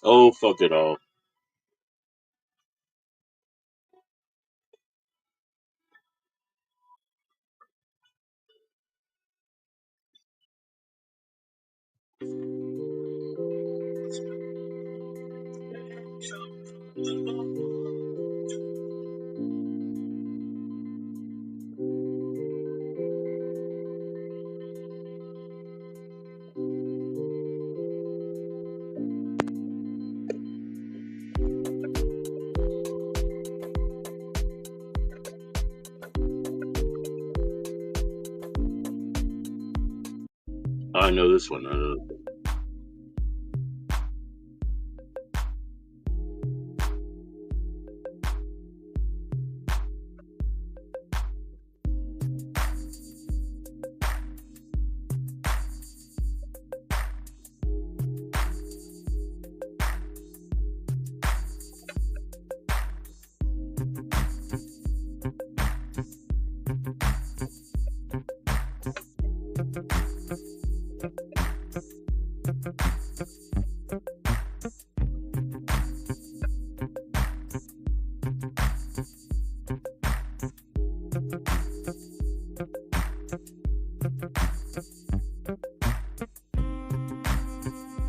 Oh, fuck it all. I know this one. I know.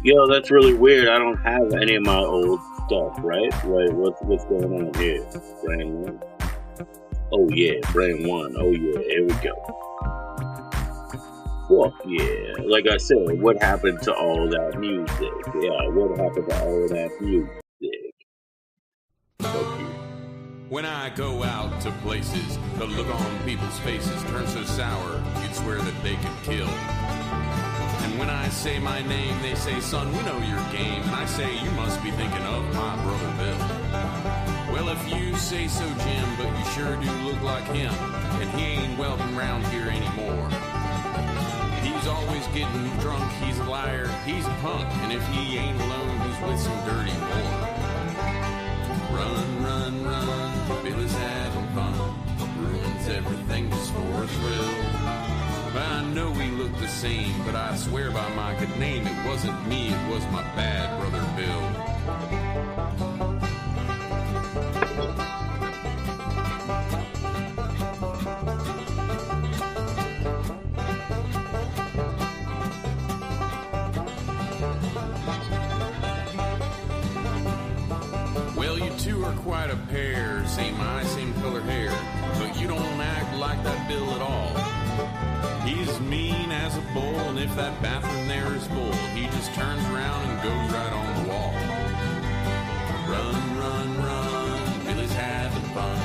Yo, that's really weird. I don't have any of my old stuff, right? Like, what's going on here? Brand one. Oh yeah, brand one. Oh yeah, here we go. Fuck yeah. Like I said, what happened to all that music? Yeah, what happened to all that music? Fuck you. When I go out to places, the look on people's faces turns so sour, you'd swear that they could kill. And when I say my name, they say, son, we know your game. And I say, you must be thinking of my brother Bill. Well, if you say so, Jim, but you sure do look like him. And he ain't welcome round here anymore. He's always getting drunk, he's a liar, he's a punk. And if he ain't alone, he's with some dirty whore. Run, run, run, Billy's having fun. Ruins everything just for a thrill. I know we look the same, but I swear by my good name, it wasn't me, it was my bad brother Bill. Well, you two are quite a pair, same eyes, same color hair, but you don't act like that Bill at all. He's mean as a bull, and if that bathroom there is full, he just turns around and goes right on the wall. Run, run, run, Billy's having fun,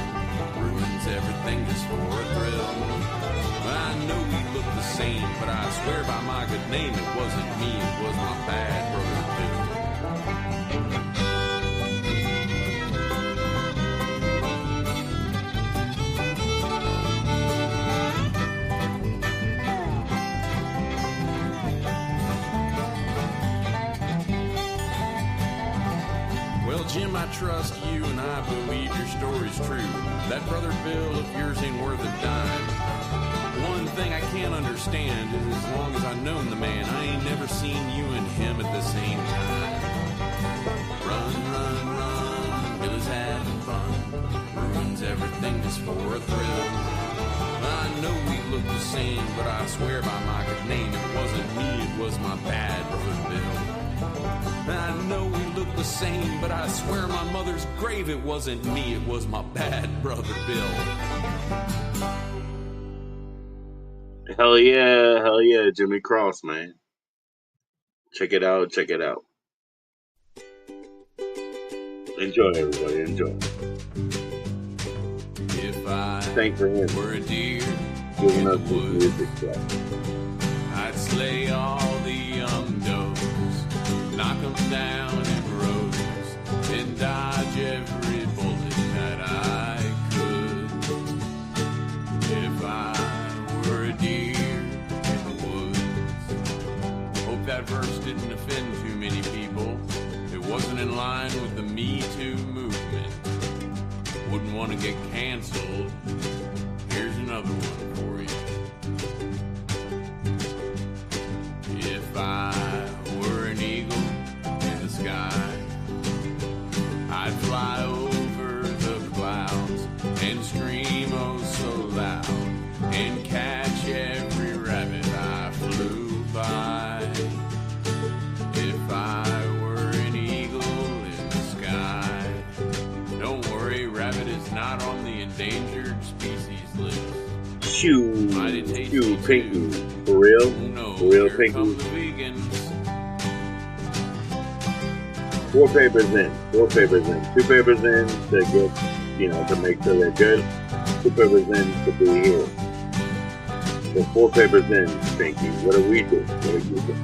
ruins everything just for a thrill. I know we look the same, but I swear by my good name, it wasn't me, it was my bad brother Bill. Jim, I trust you and I believe your story's true. That brother Bill of yours ain't worth a dime. One thing I can't understand is as long as I've known the man, I ain't never seen you and him at the same time. Run, run, run, Billy's having fun. Ruins everything just for a thrill. I know we look the same, but I swear by my good name, it wasn't me, it was my bad brother Bill. I know we look the same, but I swear my mother's grave, it wasn't me, it was my bad brother Bill. Hell yeah, Jimmy Cross, man. Check it out, check it out. Enjoy, everybody, enjoy. If I Thanks for him. were a deer Giving in us the this woods, music stuff. I'd slay all the young does, knock them down in rows, and dodge every bullet that I could. If I were a deer in the woods. Hope that verse didn't offend too many people. It wasn't in line with the Me Too movement. Wouldn't want to get canceled. Here's another one for you. If I were an eagle in the sky, endangered species list. Shoo, Mighty tasty shoo, too. Pinky. For real? Oh no, For real, here come Pinky? the vegans. 4 papers in. 4 papers in. 2 papers in to get, to make sure they're good. 2 papers in to be here. So 4 papers in, Pinky. What do we do? What do you do?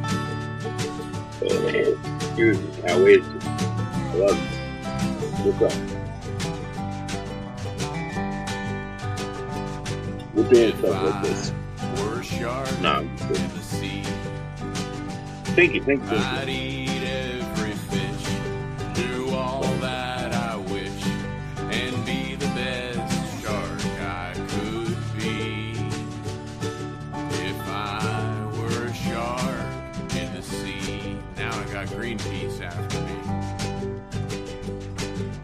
Excuse me. How is it? I love you. What's up? We're doing stuff like this. Were a shark No, I'm just in kidding. the sea. Thank you. I'd eat every fish, do all that I wish, and be the best shark I could be. If I were a shark in the sea. Now I got Greenpeace after me.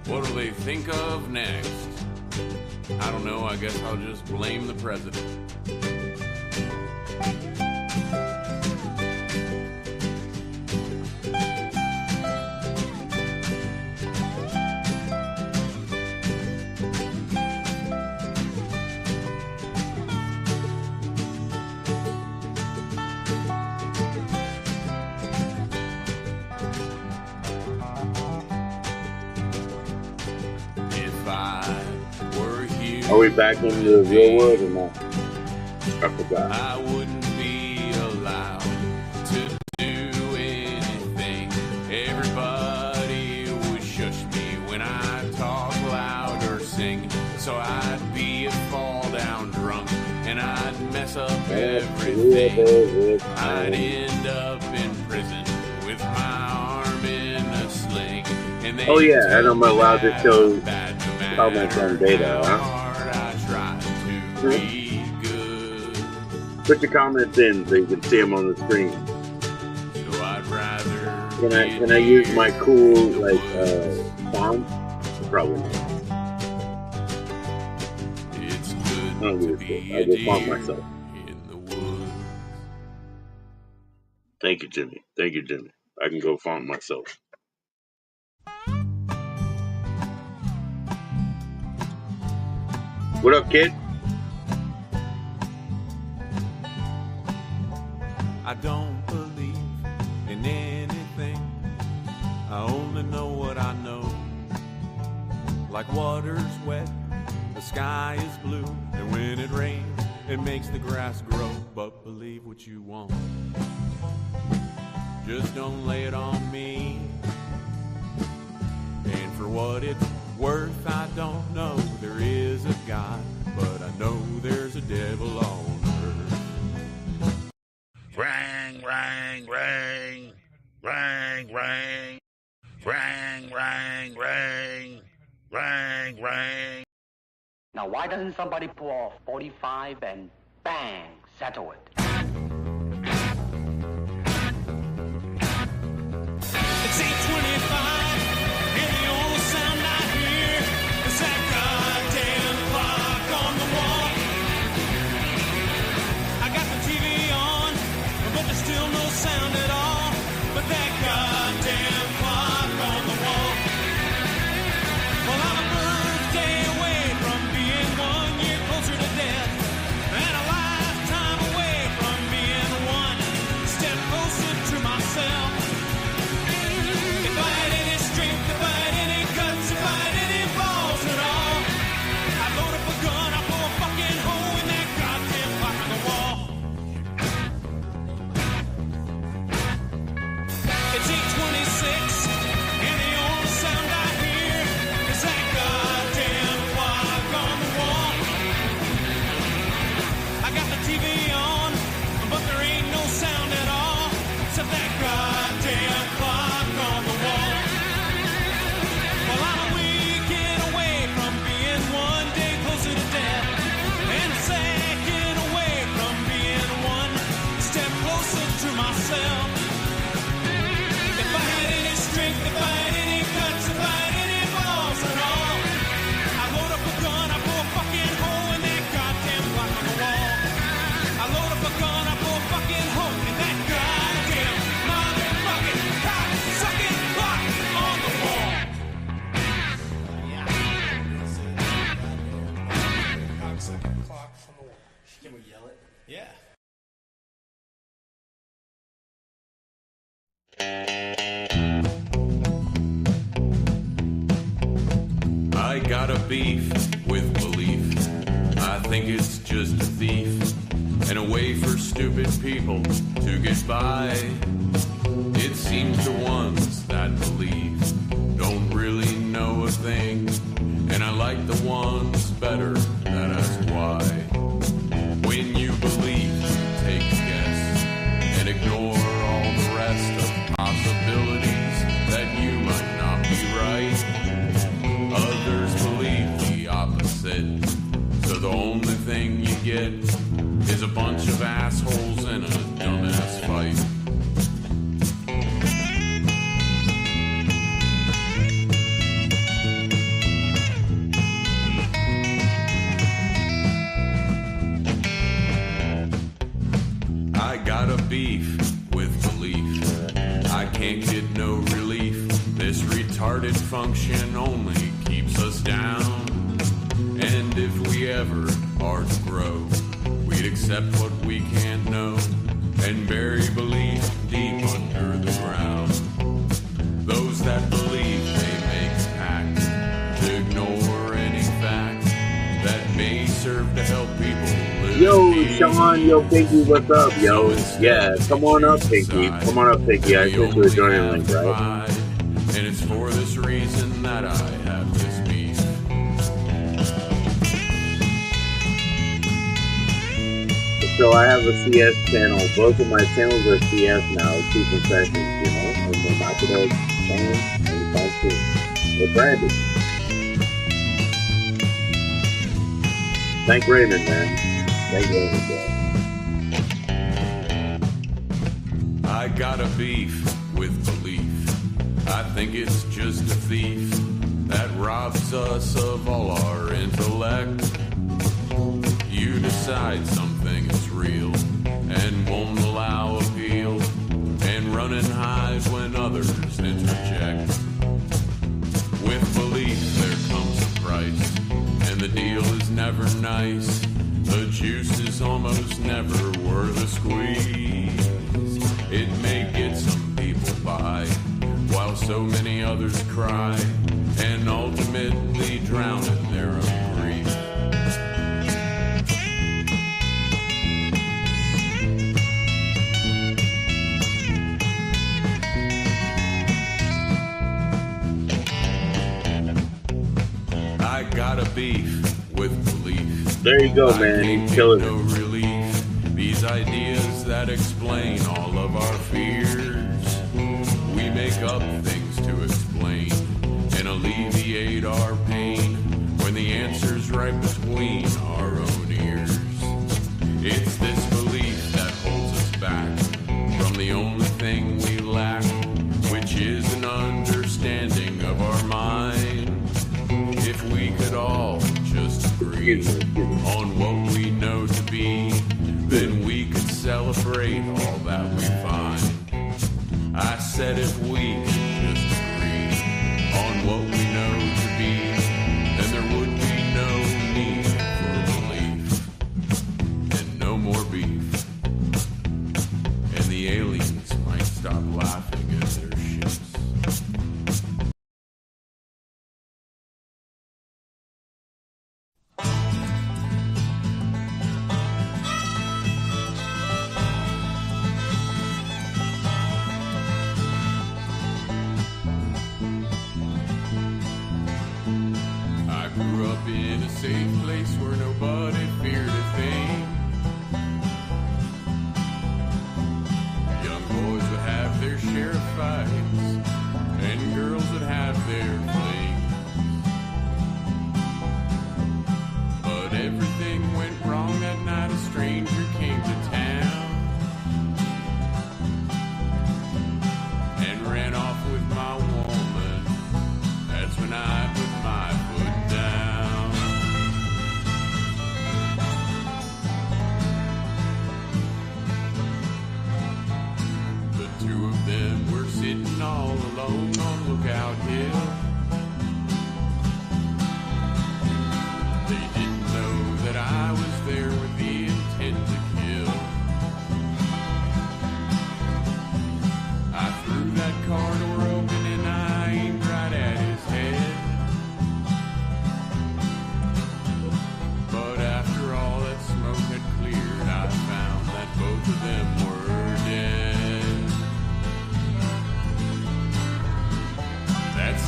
What'll they think of next? I don't know, I guess I'll just blame the president. If I were a human, Are we back in the real world or not? I forgot. I wouldn't be allowed to do anything. Everybody would shush me when I talk loud or sing. So I'd be a fall down drunk and I'd mess up everything. I'd end up in prison with my arm in a sling. And Oh yeah, and I'm allowed to show comments on data, huh? hard I try to be good. Put your comments in so you can see them on the screen. So I'd rather Can I use my cool font? Probably not. It's I good don't to use be it. I a will font deer myself. in the woods. Thank you, Jimmy. I can go font myself. What up, kid? I don't believe in anything. I only know what I know. Like water's wet, the sky is blue, and when it rains, it makes the grass grow. But believe what you want. Just don't lay it on me. And for what it's worth, I don't know there is a God, but I know there's a devil on earth. Rang, rang, rang, rang, rang, rang, rang, rang, rang, rang. Now, why doesn't somebody pull off 45 and bang, settle it? It's 8:25, and the only sound I hear is that goddamn clock on the wall. I got the TV on, but there's still no sound at all. But that goddamn clock on the wall. Well, I'm a birthday away from being 1 year closer to death, and a lifetime away from being one step closer to myself. If Yeah. I got a beef with belief. I think it's just a thief and a way for stupid people to get by. It seems the ones that believe don't really know a thing, and I like the ones better that ask why. When you believe, you take a guess and ignore all the rest of possibilities that you might not be right. Others believe the opposite, so the only thing you get is a bunch of assholes in a dumbass fight. I got a beef with belief. I can't get no relief. This retarded function only keeps us down. And if we ever are to grow, we'd accept what we can't know and bury belief deep under the ground. Those that believe they make a pact to ignore any fact that may serve to help people live. Yo, Sean, yo, Pinky, what's up, yo? Yeah, come on up, Pinky. Come on up, Pinky. I sent you a joining link, right? And it's for this reason that I have this beef. So I have a CS channel. Both of my channels are CS now. Two concessions, you know? And we're not going to change anytime soon. We're branded. Thank Raymond, man. Thank Raymond, bro. I got a beef with belief. I think it's just a thief that robs us of all our intellect. You decide something is real and won't allow appeal, and running highs when others interject. With belief there comes a price, and the deal is never nice. The juice is almost never worth a squeeze. It may get some people by, while so many others cry, and ultimately drown in their own grief. I got a beef with belief. There you go, man. He's killing no it. relief. These ideas that explain all of our fears. We make up things to explain and alleviate our pain when the answer's right between our own ears. It's this belief that holds us back from the only thing we lack, which is an understanding of our mind. If we could all just agree on what we know to be, then we could celebrate all that we find. I said if we could just agree on what we know to be, then there would be no need for belief and no more beef. And the aliens might stop laughing at their ships. I grew up in a safe place where nobody feared a thing. Young boys would have their share of fights, and girls would have their flings. But everything went wrong that night. A stranger came to town and ran off with my woman. That's when I put my foot down.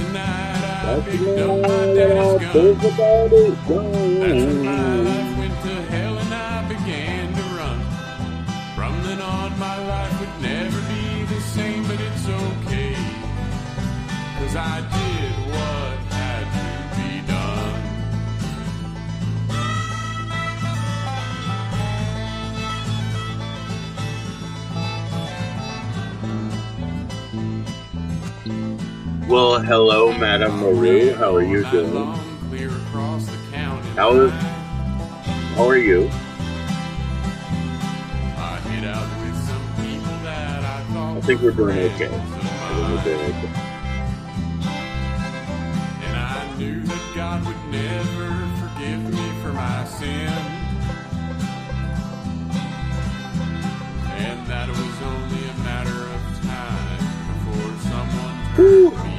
the night I That's the picked up my night daddy's I gun. think about it. That's when my life went to hell and I began to run. From then on my life would never be the same, but it's okay, 'cause I did what had to be done. Well, hello, Madame Marie. How are you doing? Clear across the county How are you? I hit out with some people that I thought I think we're doing were okay. friends of I think we're doing mine. okay. And I knew that God would never forgive me for my sin, and that it was only a matter of time before someone turned me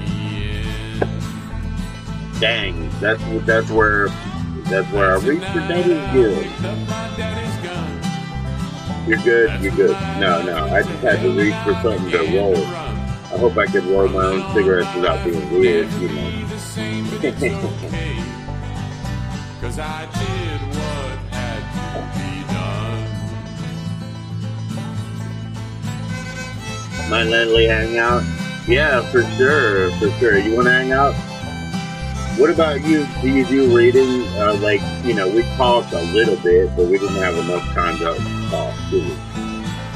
in. Dang, that's where I reached for daddy's good. Picked up my daddy's gun. You're good, you're good. No, I just had to reach for something to roll. I hope I could roll my own cigarettes without being weird, you know. Cause I did what had to be done. My Leslie hang out? Yeah, for sure. You wanna hang out? What about you? Do you do reading? Like, you know, we talked a little bit, but we didn't have enough time to talk, do we?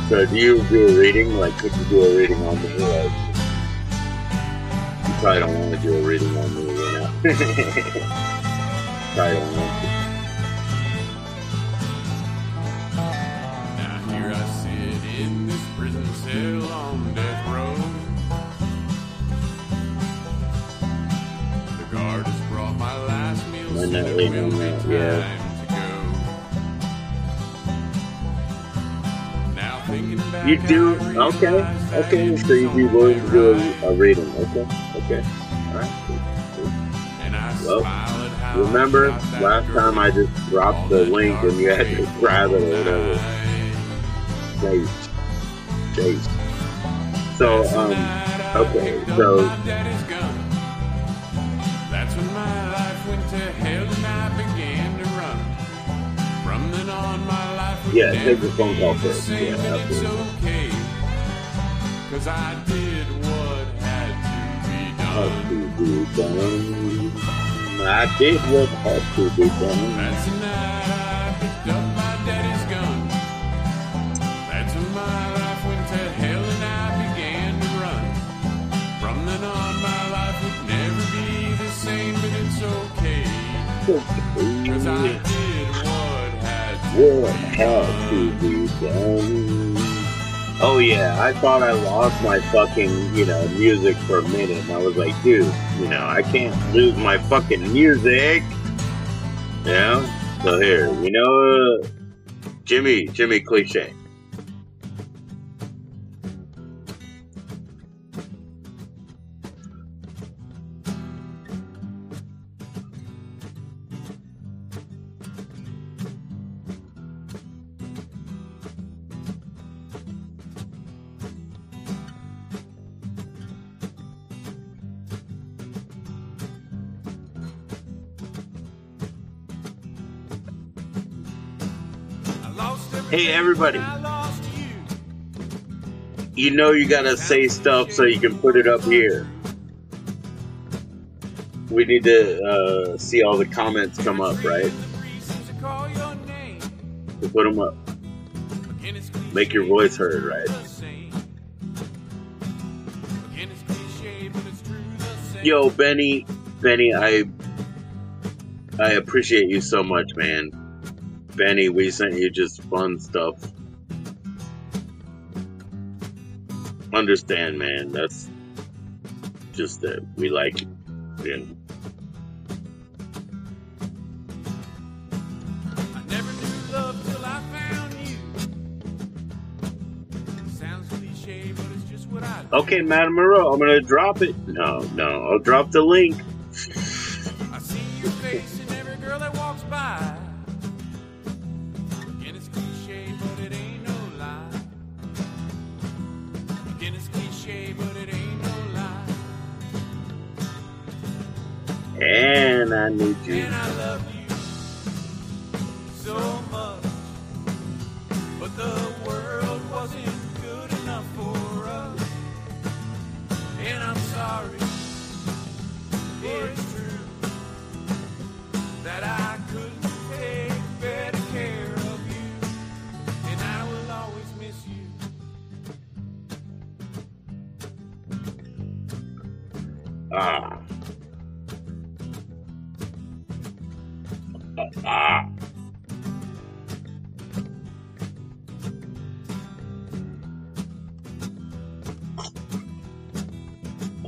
So do you do a reading? Like, could you do a reading on me? Like, you probably don't want to do a reading on me, you know? Probably don't want to. Now here I sit in this prison cell on death row. The guard has brought my last meal, My said it nightly will be hangout, time yeah. to go. Now thinking back, You do? I Okay. realize that Okay, it's so you only will do right. a reading. Okay. Alright, cool. And I Well, smile at how remember, I shot that last girl time I just dropped all the that link and you had to dark grab it or fateful whatever. night. Chase. So, That's the night I okay, picked up so, my daddy's gun. That's when my life went to hell and I began to run. From then on, my life would yeah, never take the phone call be the first. same, Yeah, and it's absolutely. okay, 'cause I did what had to be done. I did what had to be done. That's the night I picked up my daddy's gun. That's when my life went to hell and I began to run. From then on, my life would never be the same, but it's okay, 'cause I did what had to be done. Oh yeah, I thought I lost my fucking, music for a minute, and I was like, dude, I can't lose my fucking music. So here, Jimmy Cliche. Hey everybody, you gotta say stuff so you can put it up here. We need to see all the comments come up, right? To put them up. Make your voice heard, right? Yo, Benny, I appreciate you so much, man. Benny, we sent you just fun stuff. Understand, man. That's just that we like it. I never knew love till I found you. Sounds cliche, but it's just what I do. Okay, Madame Moreau, I'm gonna drop it. No, I'll drop the link. I see your face in every girl that walks by. Again, it's cliche, but it ain't no lie. Again, it's cliche, but it ain't no lie. And I need you. And I love you so much. But the world wasn't good enough for us. And I'm sorry, it's true that I couldn't take better care of you. And I will always miss you. Ah. Ah.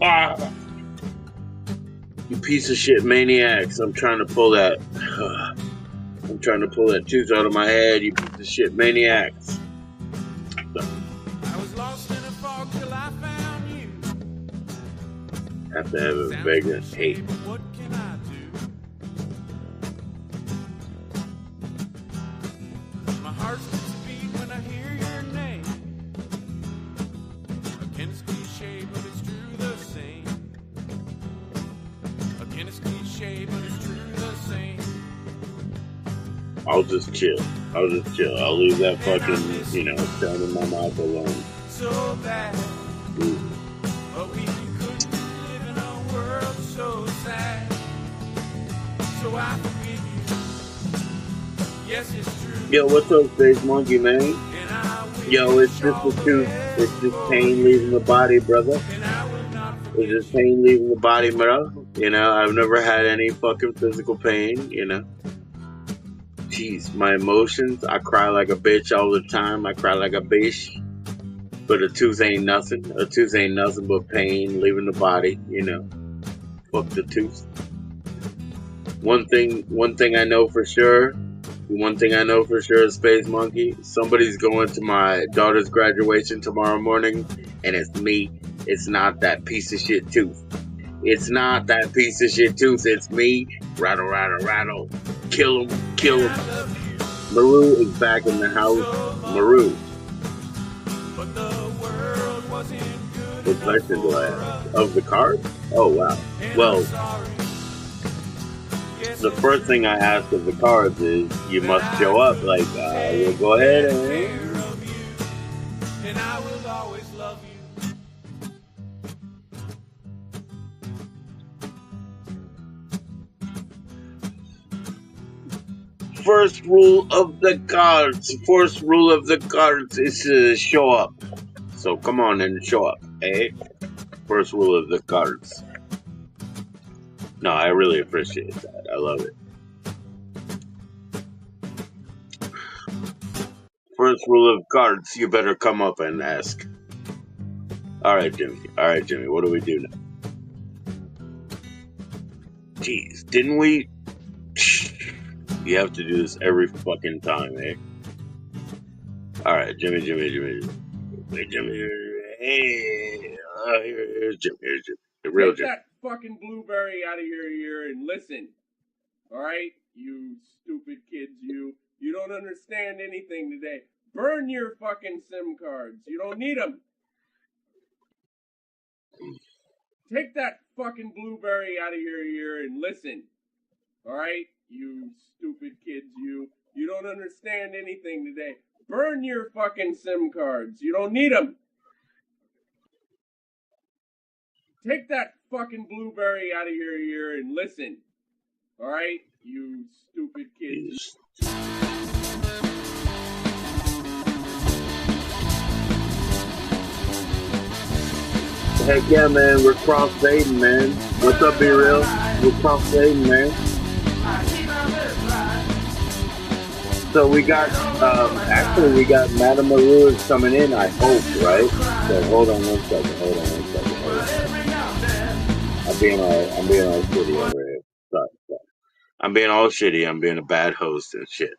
Ah. You piece of shit maniacs. I'm trying to pull that. I'm trying to pull that tooth out of my head, you piece of shit maniacs. I was lost in a fog till I found you. Have to have a vagrant hate. What can I do? My heart skips a beat when I hear your name. Again, it's cliche, but it's true the same. Again, it's cliche, but it's true the same. I'll just chill. I'll leave that fucking, sound in my mouth alone. So bad. Ooh. But we couldn't live in a world so sad. So I forgive you. Yes, it's true. Yo, what's up, Space Monkey, man? And I wish Yo, it's just the truth. It's just pain leaving the body, brother. and I will not It's forget just pain leaving the body, bro. I've never had any fucking physical pain, Jeez, my emotions, I cry like a bitch all the time. I cry like a bitch. But a tooth ain't nothing. A tooth ain't nothing but pain leaving the body, Fuck the tooth. One thing I know for sure. One thing I know for sure is Space Monkey. Somebody's going to my daughter's graduation tomorrow morning, and it's me. It's not that piece of shit tooth. It's not that piece of shit tooth. It's me. Rattle, rattle, rattle. Kill him. Kill him. Maru is back in the house. Maru. But the world wasn't good What question do I have? Of the card? Oh, wow. Well, the first thing I ask of the cards is, you must show up. Like, we'll go ahead and... And I will always love you. First rule of the cards. First rule of the cards is to show up. So come on and show up, eh? First rule of the cards. No, I really appreciate that. I love it. First rule of cards, you better come up and ask. Alright, Jimmy. What do we do now? Jeez, didn't we... You have to do this every fucking time, eh? Alright, Jimmy. Hey, Jimmy. Hey, here's Jimmy. The real Take Jimmy. that fucking blueberry out of your ear and listen. Alright? You stupid kids, you don't understand anything today. Burn your fucking SIM cards. You don't need them. Take that fucking blueberry out of your ear and listen. Alright? You stupid kids, you don't understand anything today. Burn your fucking SIM cards. You don't need them. Take that fucking blueberry out of your ear and listen. Alright? You stupid kids. Heck yeah, man. We're cross-fading, man. What's up, Be Real? We're cross-fading, man. So we got, we got Madame Maru is coming in, I hope, right? So hold on one second. I'm being all shitty over here. Sorry. I'm being all shitty. I'm being a bad host and shit.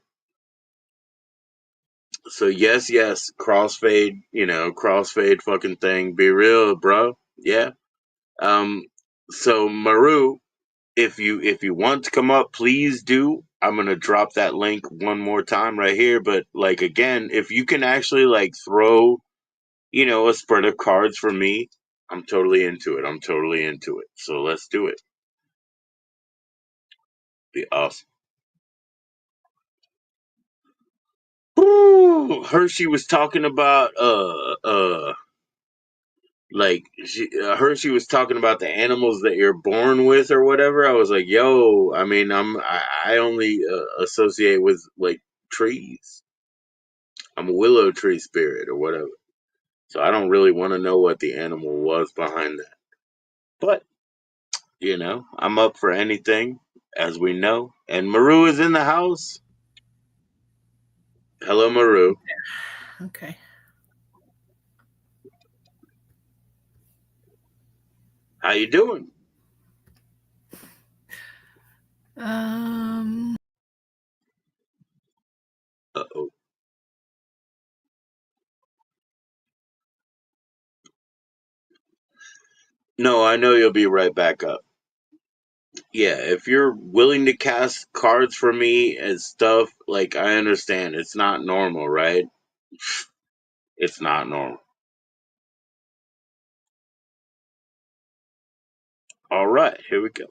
So yes, crossfade, crossfade fucking thing. Be real, bro. Yeah. So Maru, if you want to come up, please do. I'm gonna drop that link one more time right here. But like again, if you can actually like throw, a spread of cards for me, I'm totally into it. So let's do it. Be awesome. Woo! Hershey was talking about Hershey was talking about the animals that you're born with or whatever. I was like, yo, I mean, I only associate with like trees. I'm a willow tree spirit or whatever. So I don't really want to know what the animal was behind that. But I'm up for anything, as we know. And Maru is in the house. Hello, Maru. Okay. How you doing? Uh-oh. No, I know you'll be right back up. Yeah, if you're willing to cast cards for me and stuff, like, I understand. It's not normal, right? It's not normal. All right, here we go.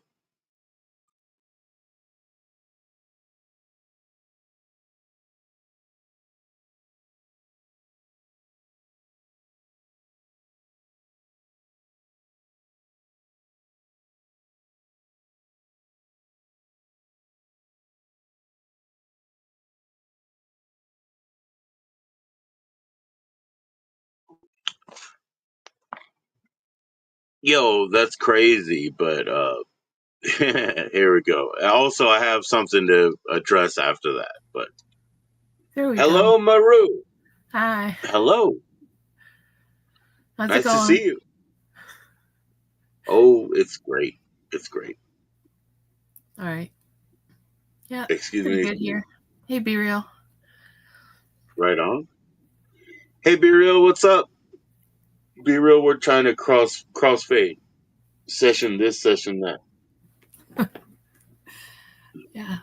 Yo, that's crazy, but here we go. Also, I have something to address after that, but There we hello, go. Maru. Hi. Hello. How's it Nice to going? see you. Oh, it's great. It's great. All right. Yeah. Excuse Pretty me. good here. Hey, Be Real. Right on. Hey, Be Real, what's up? Be Real, we're trying to crossfade. Session this, session that. Yeah.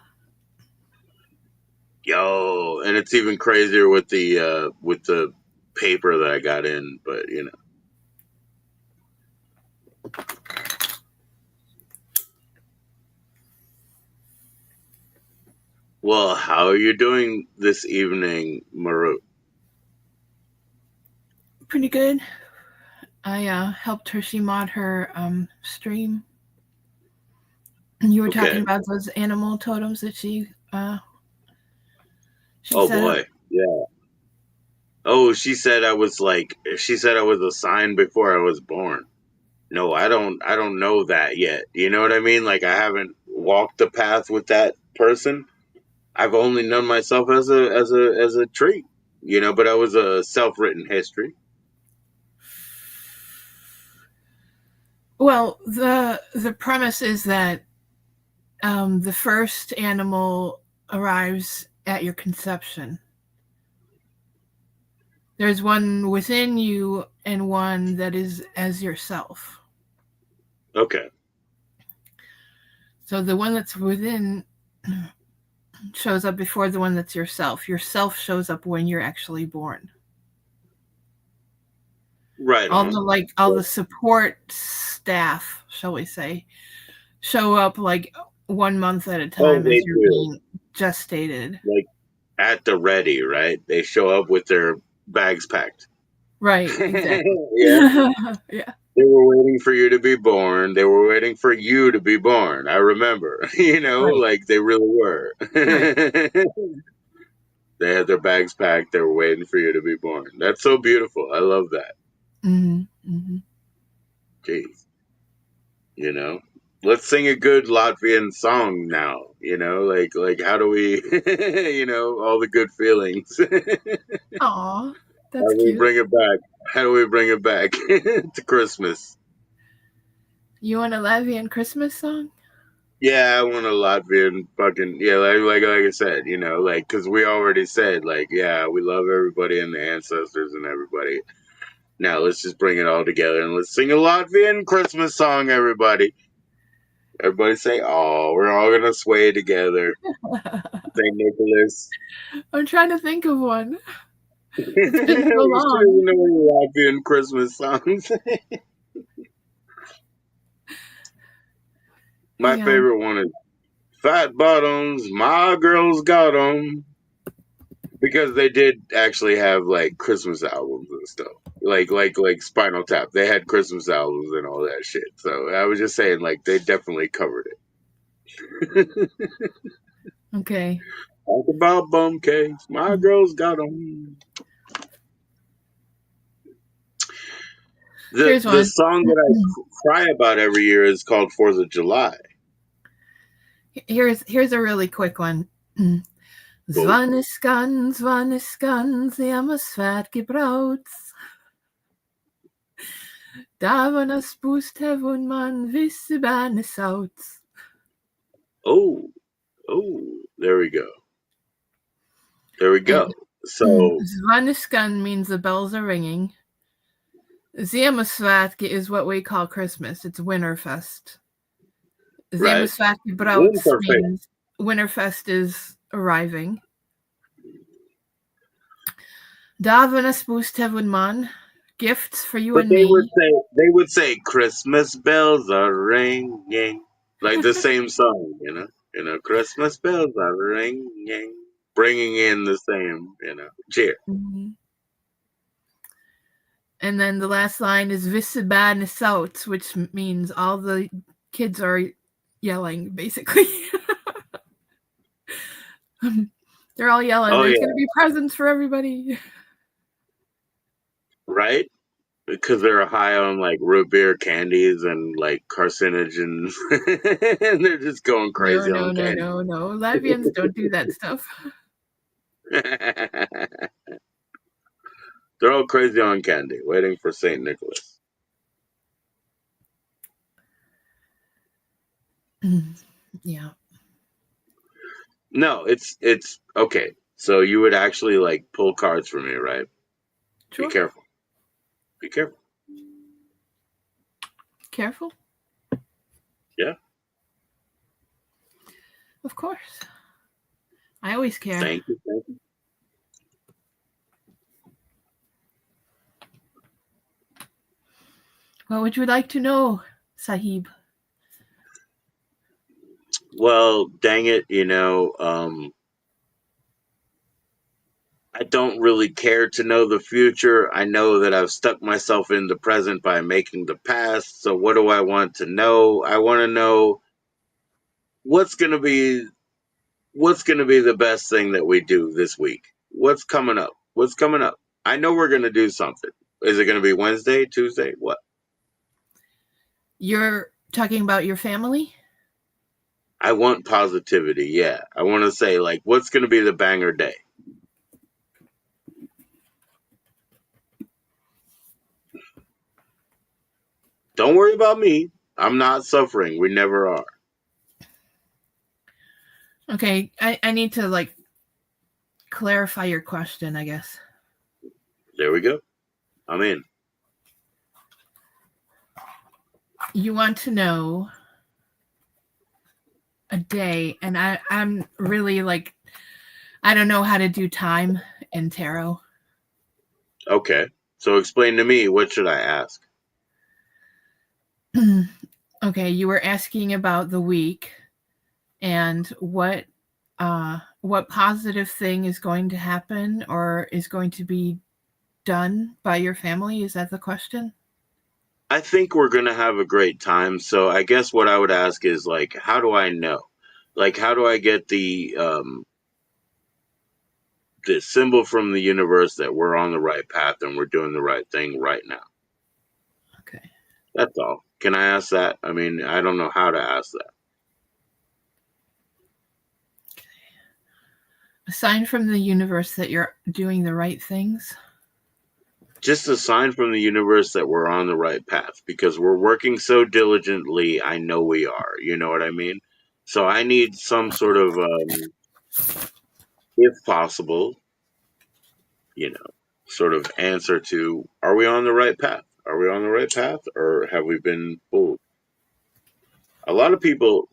Yo, and it's even crazier with the paper that I got in, but Well, how are you doing this evening, Maru? Pretty good. I helped Hershey mod her stream. And you were Okay. talking about those animal totems that she Oh set boy. up. Yeah. Oh, she said I was a sign before I was born. No, I don't know that yet. You know what I mean? Like, I haven't walked the path with that person. I've only known myself as a tree. But I was a self-written history. Well, the premise is that the first animal arrives at your conception. There's one within you and one that is as yourself. Okay. So the one that's within shows up before the one that's yourself. Yourself shows up when you're actually born. Right All on. all the support staff, shall we say, show up like 1 month at a time They as you're do. being gestated. Like, at the ready, right? They show up with their bags packed. Right, exactly. Yeah. Yeah. They were waiting for you to be born. They were waiting for you to be born. I remember, Right. like they really were. Right. They had their bags packed. They were waiting for you to be born. That's so beautiful. I love that. Mm-hmm. Mm-hmm. Jeez. Let's sing a good Latvian song now. Like how do we, all the good feelings. Aw, How that's do we cute. bring it back? How do we bring it back to Christmas? You want a Latvian Christmas song? Yeah, I want a Latvian fucking like I said, like because we already said like yeah, we love everybody and the ancestors and everybody. Now let's just bring it all together and let's sing a Latvian Christmas song, everybody. Everybody say, "Oh, we're all gonna sway together." Saint Nicholas. I'm trying to think of one. We It's been so should long. know any Latvian Christmas songs. My Yeah. favorite one is Fat bottoms, my girls got 'em. Because they did actually have like Christmas albums and stuff, like Spinal Tap. They had Christmas albums and all that shit. So I was just saying, like they definitely covered it. Okay. Talk about bum cakes, my girls got them. Here's The one. song that I cry about every year is called 4th of July. Here's a really quick one. Zwaneskan, Zwaneskan, sie haben es fett gebraut. Da van es boost heaven man visse banes out. Oh, there we go. There we go. So Zwaneskan means the bells are ringing. Zamasvatke is what we call Christmas. It's Winterfest. right, Zamasvatke Brauts means Winterfest is arriving. Davanas Boostevunman, gifts for you but and they me. would say Christmas bells are ringing, like the same song, you know, Christmas bells are ringing, bringing in the same, cheer. Mm-hmm. And then the last line is Visibanisauts, which means all the kids are yelling, basically. They're all yelling. There's going to be presents for everybody. Right? Because they're high on like root beer candies and like carcinogens, and they're just going crazy on candy. No. Latvians don't do that stuff. They're all crazy on candy, waiting for St. Nicholas. Yeah. No, it's okay. So you would actually like pull cards for me, right? Sure. Be careful. Be careful. Careful? Yeah. Of course. I always care. Thank you. What would you like to know, Sahib? Well, dang it, I don't really care to know the future. I know that I've stuck myself in the present by making the past. So what do I want to know? I want to know what's going to be the best thing that we do this week. What's coming up? I know we're going to do something. Is it going to be Wednesday, Tuesday? What? You're talking about your family? I want positivity. Yeah. I want to say like what's going to be the banger day? Don't worry about me. I'm not suffering. We never are. Okay, I need to like clarify your question, I guess. There we go. I'm in. You want to know a day, and I'm really like, I don't know how to do time in tarot. Okay. So explain to me, what should I ask? Okay, you were asking about the week and what positive thing is going to happen or is going to be done by your family. Is that the question? I think we're going to have a great time. So I guess what I would ask is like, how do I know? Like, how do I get the symbol from the universe that we're on the right path and we're doing the right thing right now? Okay. That's all. Can I ask that? I mean, I don't know how to ask that. Okay. A sign from the universe that you're doing the right things? Just a sign from the universe that we're on the right path because we're working so diligently. I know we are. You know what I mean? So I need some sort of, if possible, sort of answer to, are we on the right path? Are we on the right path or have we been fooled? A lot of people,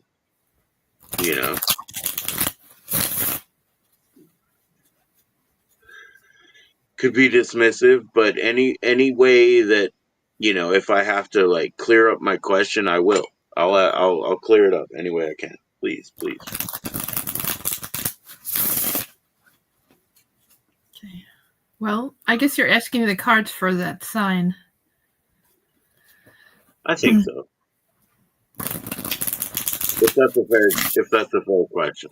could be dismissive, but any way that, if I have to like clear up my question, I will. I'll clear it up any way I can. Please, please. Okay. Well, I guess you're asking the cards for that sign. I think so. If that's a fair question.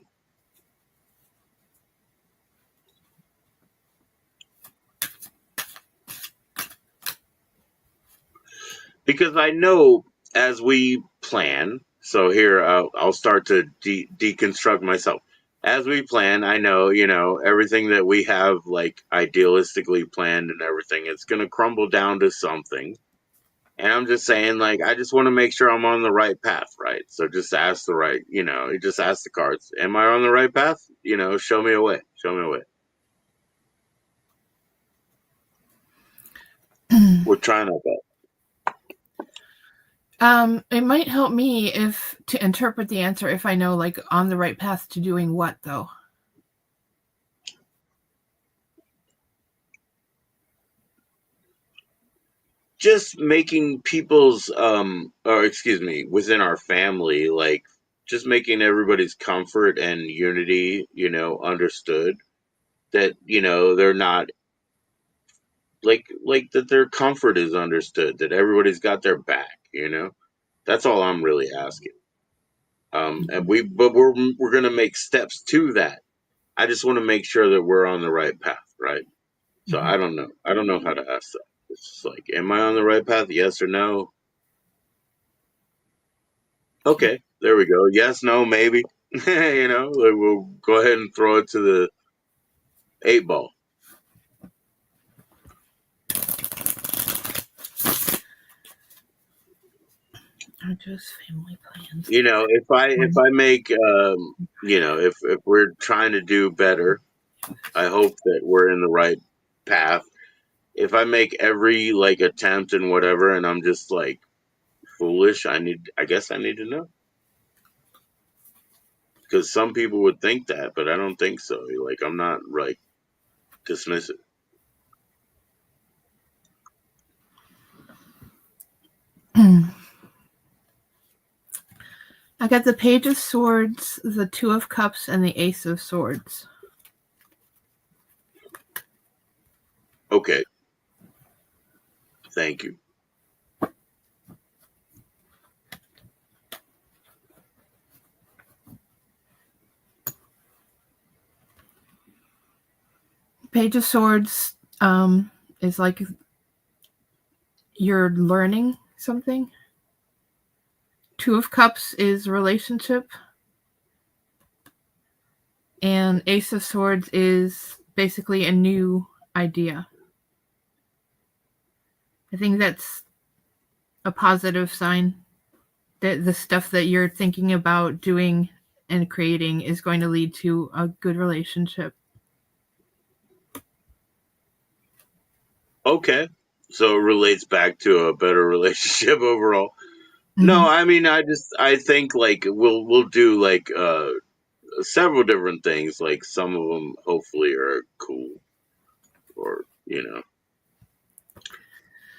Because I know as we plan, so here I'll start to deconstruct myself. As we plan, I know, everything that we have like idealistically planned and everything, it's going to crumble down to something. And I'm just saying, like, I just want to make sure I'm on the right path, right? So just ask the right, you just ask the cards, am I on the right path? Show me a way. Show me a way. We're trying our best. It might help me to interpret the answer if I know, like, on the right path to doing what, though. Just making people's or excuse me, within our family, like just making everybody's comfort and unity, understood, that they're not like that, their comfort is understood, that everybody's got their back. That's all I'm really asking. And we're gonna make steps to that. I just want to make sure that we're on the right path, right? So I don't know how to ask that. It's just like, am I on the right path, yes or no? Okay, there we go. Yes, no, maybe. Like we'll go ahead and throw it to the 8 ball. Or just family plans. If I make if we're trying to do better, I hope that we're in the right path. If I make every like attempt and whatever, and I'm just like foolish, I guess I need to know. Because some people would think that, but I don't think so. Like, I'm not like dismissive. I got the Page of Swords, the Two of Cups, and the Ace of Swords. Okay. Thank you. Page of Swords is like you're learning something. Two of Cups is relationship. And Ace of Swords is basically a new idea. I think that's a positive sign that the stuff that you're thinking about doing and creating is going to lead to a good relationship. Okay. So it relates back to a better relationship overall. No, I mean, I think like we'll do like several different things. Like some of them hopefully are cool, or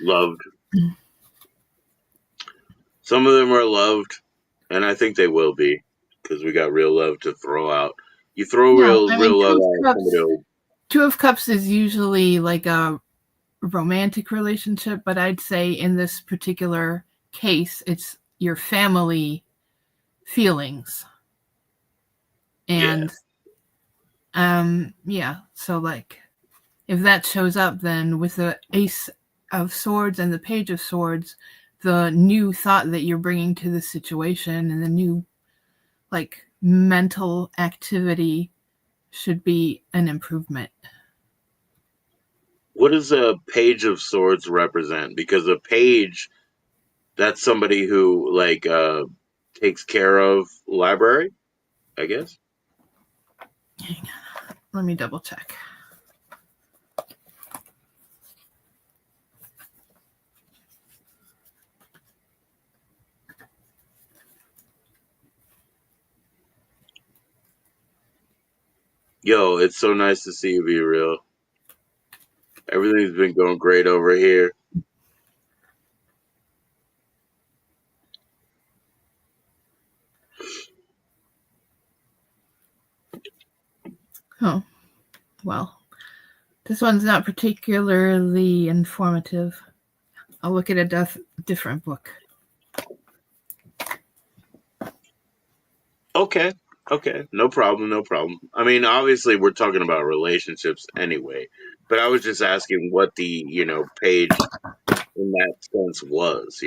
loved. Some of them are loved, and I think they will be, because we got real love to throw out. You throw real love out, somebody will. Two of Cups is usually like a romantic relationship, but I'd say in this particular case, it's your family feelings. And so like if that shows up, then with the Ace of Swords and the Page of Swords, the new thought that you're bringing to the situation and the new like mental activity should be an improvement. What does a Page of Swords represent? Because a page, that's somebody who like takes care of library, I guess. Hang on. Let me double check. Yo, it's so nice to see you, be real. Everything's been going great over here. Oh, well, this one's not particularly informative. I'll look at a different book. Okay. No problem. I mean, obviously, we're talking about relationships anyway, but I was just asking what the, page in that sense was,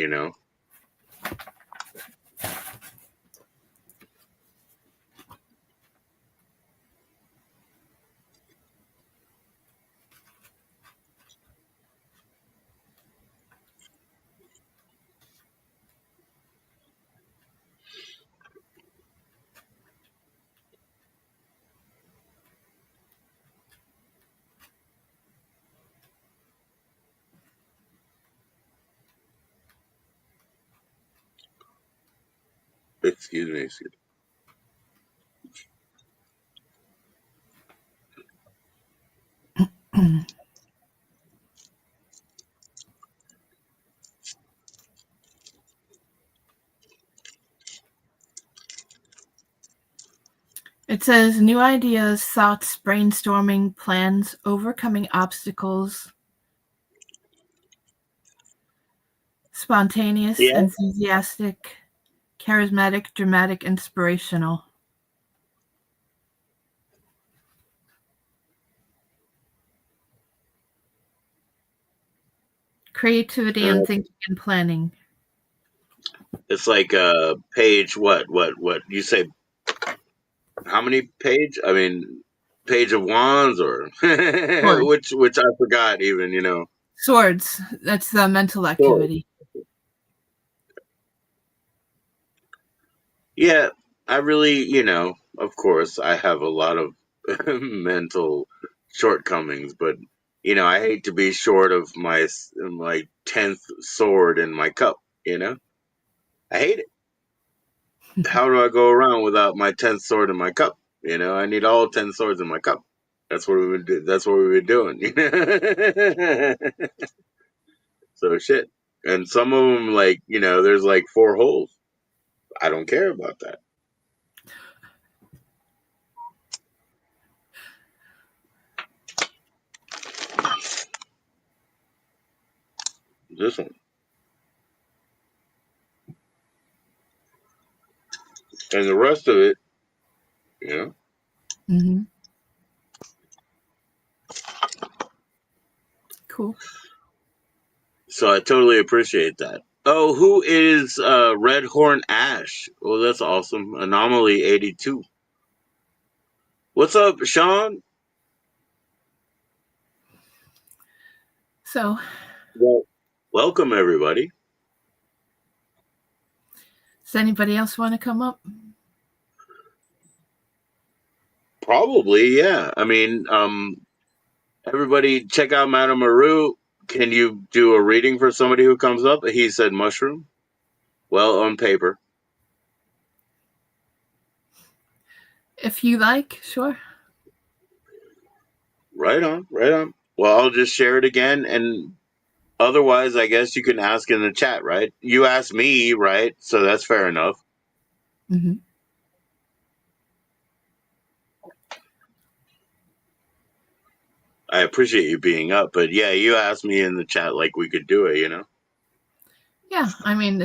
Excuse me. It says new ideas, thoughts, brainstorming, plans, overcoming obstacles, spontaneous, Yeah. enthusiastic, charismatic, dramatic, inspirational. Creativity and thinking and planning. It's like page what you say? How many page? I mean, page of wands or Sword. which I forgot even. Swords. That's the mental Sword. activity. Yeah, I really, of course, I have a lot of mental shortcomings, but I hate to be short of my 10th sword in my cup. I hate it. How do I go around without my 10th sword in my cup? I need all 10 swords in my cup. That's what we've been That's what we've been doing. So shit. And some of them, like, there's like 4 holes. I don't care about that. This one. And the rest of it, Mm-hmm. Cool. So I totally appreciate that. Oh, who is Red Horn Ash? Oh, that's awesome. Anomaly 82. What's up, Sean? So, Well, welcome everybody. does anybody else want to come up? Probably, yeah. I mean, everybody check out Madame Maru. Can you do a reading for somebody who comes up? He said mushroom. Well, on paper. If you like, sure. Right on. Well, I'll just share it again, and otherwise, I guess you can ask in the chat, right? You asked me, right? So that's fair enough. Mm-hmm. I appreciate you being up, but yeah, you asked me in the chat like we could do it, Yeah, I mean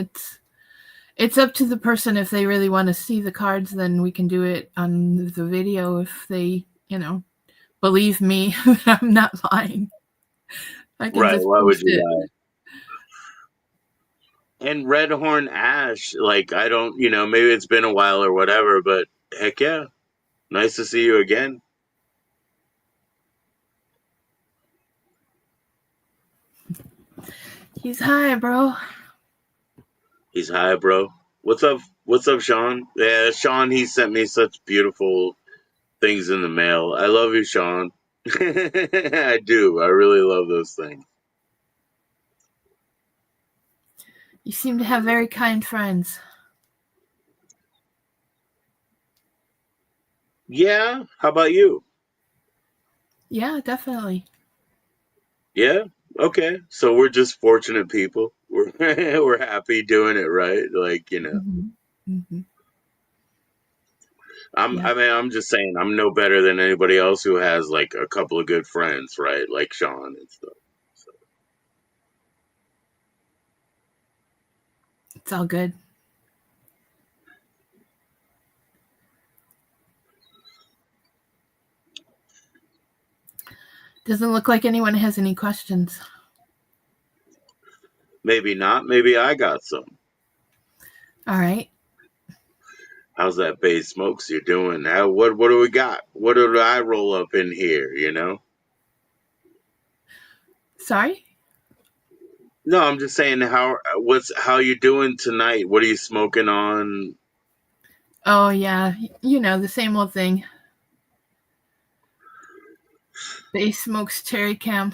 it's up to the person. If they really want to see the cards, then we can do it on the video. If they, believe me that I'm not lying, I can Right, just why would post you it. lie? And Red Horn Ash, like, I don't, maybe it's been a while or whatever, but heck yeah. Nice to see you again. He's high, bro. He's high, bro. What's up? What's up, Sean? Yeah, Sean, he sent me such beautiful things in the mail. I love you, Sean. I do. I really love those things. You seem to have very kind friends. Yeah. How about you? Yeah, definitely. Yeah. Okay. So we're just fortunate people. We're we're happy doing it right. Like, Mm-hmm. Mm-hmm. Yeah. I mean, I'm just saying, I'm no better than anybody else who has like a couple of good friends, right? Like Sean and stuff. So, It's all good. Doesn't look like anyone has any questions. maybe not. Maybe I got some. All right. How's that Bay Smokes you're doing? What do we got? What did I roll up in here? You know? Sorry? No, I'm just saying how you doing tonight? What are you smoking on? Oh, yeah. You know, the same old thing. They smokes cherry cam.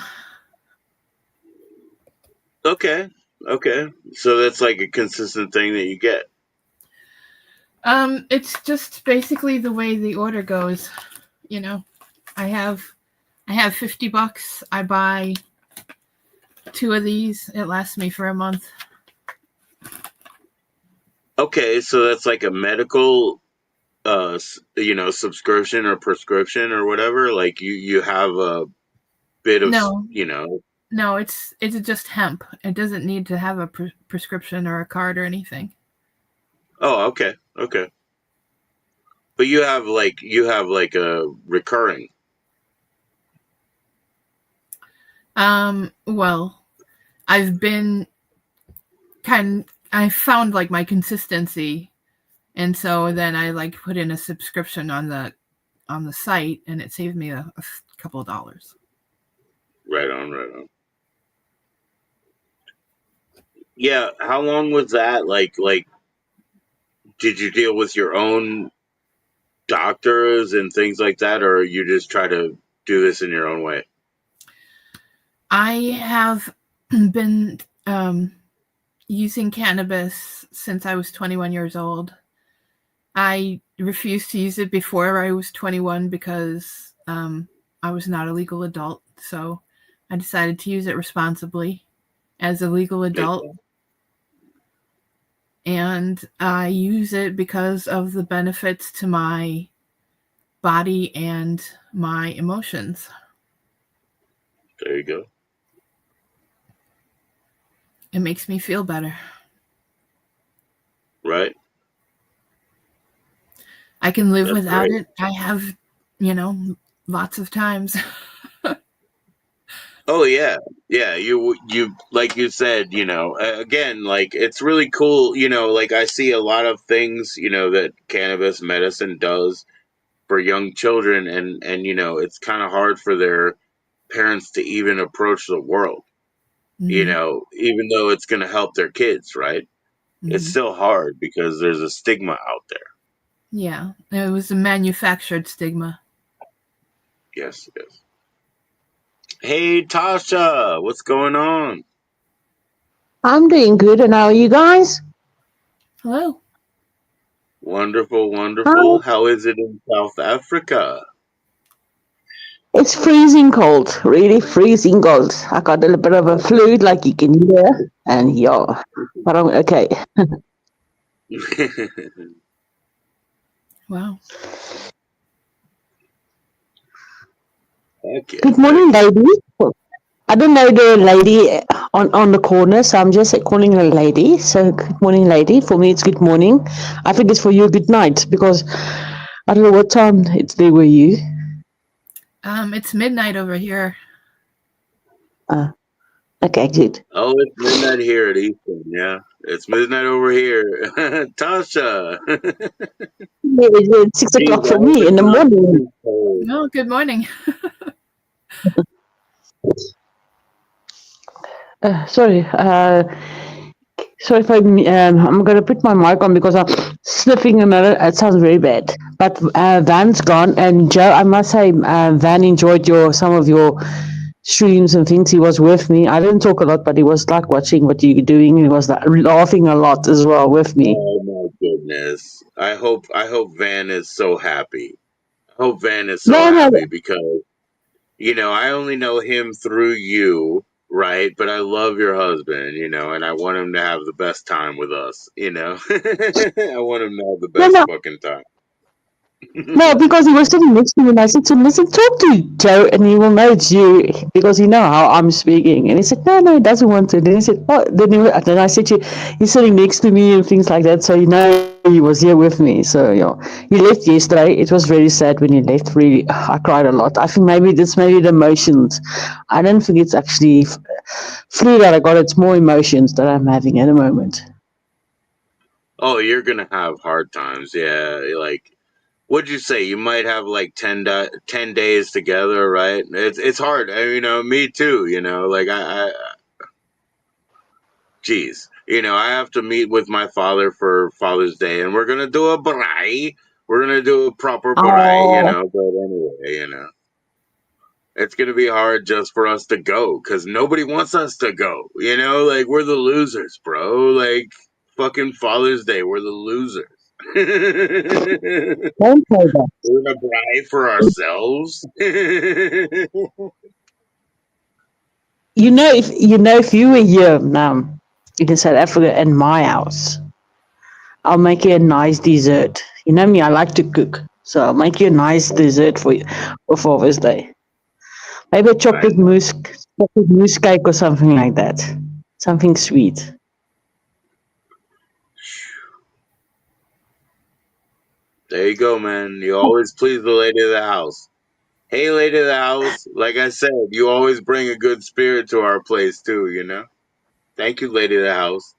Okay, okay. So that's like a consistent thing that you get. It's just basically the way the order goes. You know, I have $50. I buy 2 of these. It lasts me for a month. Okay, so that's like a medical subscription or prescription or whatever. Like you have a bit of, No, you know. no, it's just hemp. It doesn't need to have a prescription or a card or anything. Oh, okay, okay. But you have like a recurring. Well, I've been I found like my consistency, and so then I like put in a subscription on the site, and it saved me a couple of dollars. Right on, right on. Yeah, how long was that? Like did you deal with your own doctors and things like that, or you just try to do this in your own way? I have been using cannabis since I was 21 years old. I refused to use it before I was 21 because I was not a legal adult. So I decided to use it responsibly as a legal adult. Okay. And I use it because of the benefits to my body and my emotions. There you go. It makes me feel better. Right? I can live That's without great. it. I have, lots of times. Oh yeah, yeah. You like you said, again, like it's really cool. Like I see a lot of things, that cannabis medicine does for young children, and it's kind of hard for their parents to even approach the world. Hmm. Even though it's going to help their kids, right? It's Hmm. still hard because there's a stigma out there. Yeah, it was a manufactured stigma. Yes, yes. Hey, Tasha, what's going on? I'm doing good, and how are you guys? Hello. Wonderful, Hi. wonderful. How is it in South Africa? It's freezing cold, really freezing cold. I got a little bit of a flu, like you can hear, and yeah, but I'm okay. Wow. Heck yeah, Good heck morning, yeah. lady. I don't know the lady on the corner, so I'm just calling her lady. So, good morning, lady. For me, it's good morning. I think it's for you, good night, because I don't know what time it's there were you. It's midnight over here. Uh, okay, good. Oh, it's midnight here at Eastern, yeah. It's midnight over here. Tasha! Yeah, it's 6 o'clock Geez, for I hope me in it's the not morning. too cold. No, good morning. Sorry. Sorry if I'm going to put my mic on because I'm sniffing another. It sounds very bad. But Van's gone, and Joe, I must say, Van enjoyed some of your streams and things. He was with me. I didn't talk a lot, but he was like watching what you're doing. He was like, laughing a lot as well with me. Oh my goodness. I hope Van is so happy. I hope Van is so No, no, happy because I only know him through you, right? But I love your husband, and I want him to have the best time with us, I want him to have the best fucking time. no, no. No, because he was sitting next to me and I said to him, listen, talk to Joe and he will know it's you because he know how I'm speaking. And he said, no, he doesn't want to. Then he said, oh, then I said to you, he's sitting next to me and things like that. So you know he was here with me. So, he left yesterday. It was very sad when he left. Really, I cried a lot. I think maybe the emotions. I don't think it's actually flu that I got. It's more emotions that I'm having at the moment. Oh, you're gonna have hard times. Yeah, like what'd you say? You might have like 10 days together, right? It's hard. Me too. Like geez, I have to meet with my father for Father's Day, and we're gonna do a braai. We're gonna do a proper braai, Oh, But anyway, it's gonna be hard just for us to go because nobody wants us to go. Like we're the losers, bro. Like fucking Father's Day, we're the losers. We're don't say that. gonna braai for ourselves. If you were here now in South Africa in my house, I'll make you a nice dessert. You know me, I like to cook. So I'll make you a nice dessert for you for Father's Day. Maybe a I know. chocolate mousse cake or something like that. Something sweet. There you go, man. You always please the lady of the house. Hey, lady of the house. Like I said, you always bring a good spirit to our place too. Thank you, lady of the house.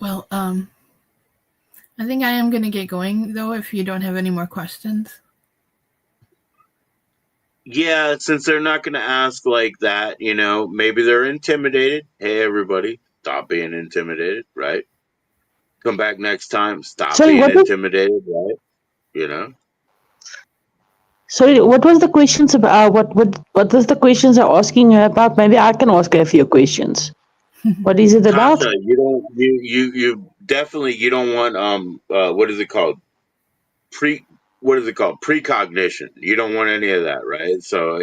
Well, I think I am going to get going, though, if you don't have any more questions. Yeah, since they're not going to ask like that, maybe they're intimidated. Hey, everybody, stop being intimidated, right? Come back next time. Stop Sorry, being what was intimidated, right? You know? sorry, what was the questions about? What was the questions are asking her about? Maybe I can ask her a few questions. What is it about? Tasha, you definitely you don't want what is it called? Pre what is it called? Precognition. You don't want any of that, right? So,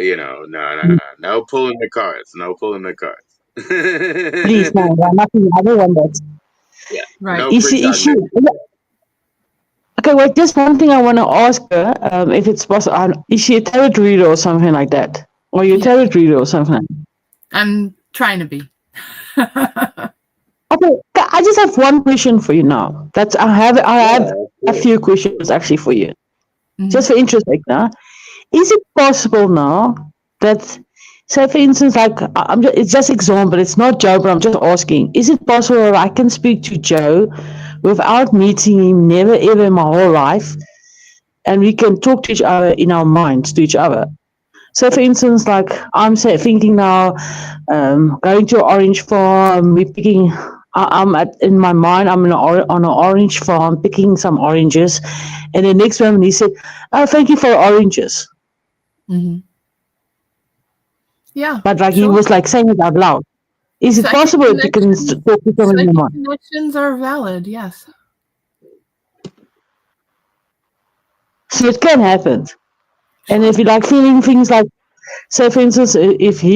no pulling the cards. No pulling the cards. Please, no, I'm not the other one. That Yeah. Right. No is she? precognition. Okay, well, just one thing I want to ask her, if it's possible, is she a tarot reader or something like that? Or you a Yeah, tarot reader or something? I'm trying to be. Okay, I just have one question for you now. I have Yeah, a cool. few questions actually for you, Mhm. just for interest sake now. Is it possible now that, say for instance, like it's just example, it's not Joe, but I'm just asking, is it possible that I can speak to Joe without meeting him, never ever in my whole life, and we can talk to each other in our minds to each other? So, for instance, like thinking now, going to an orange farm, we picking. I'm in my mind. I'm on an orange farm picking some oranges, and the next moment he said, "Oh, thank you for oranges." Mhm. Yeah, But like he sure. was like saying it out loud. Is it Psychic possible that you can connections. talk to someone in your Psychic mind? connections are valid. Yes. So it can happen. And if Sure. you like feeling things like, say for instance, if I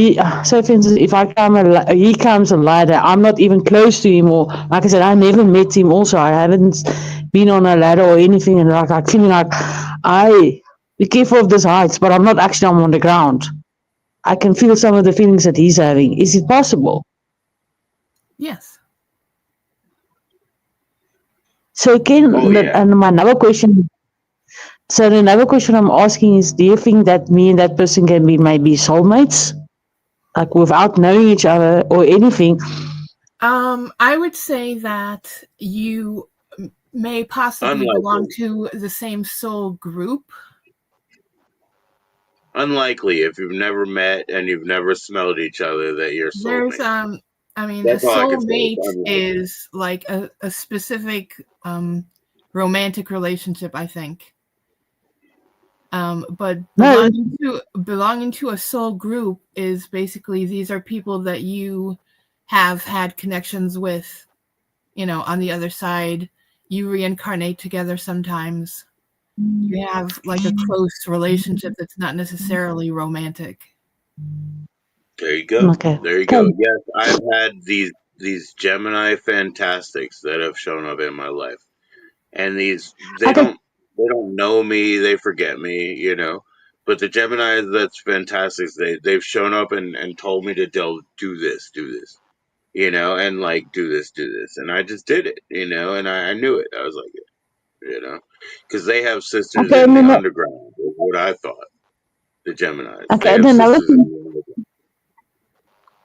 he comes a ladder, I'm not even close to him, or like I said, I never met him. Also, I haven't been on a ladder or anything, and like feeling like, I be careful of this heights, but I'm not actually. I'm on the ground. I can feel some of the feelings that he's having. Is it possible? Yes. So Oh again, yeah. and my another question. So another question I'm asking is, do you think that me and that person can be maybe soulmates, like without knowing each other or anything? I would say that you may possibly belong Unlikely. to the same soul group. Unlikely if you've never met and you've never smelled each other that you're There's soulmates. I mean, a That's all I can say. It's soulmate unlikely. is like a specific romantic relationship, I think. But No, belonging to a soul group is basically these are people that you have had connections with, on the other side, you reincarnate together sometimes. You have like a close relationship that's not necessarily romantic. There you go. Okay. There you Okay. go. Yes, I've had these Gemini fantastics that have shown up in my life, and these Okay. they don't know me, they forget me, you know. But the Gemini that's fantastics, they've shown up and told me to do this, you know, and like do this, and I just did it, you know, and I knew it. I was like, you know, because they have sisters Okay. in And the then, underground. Is what I thought. The Geminis, they okay. And have then another sisters in thing. the underground.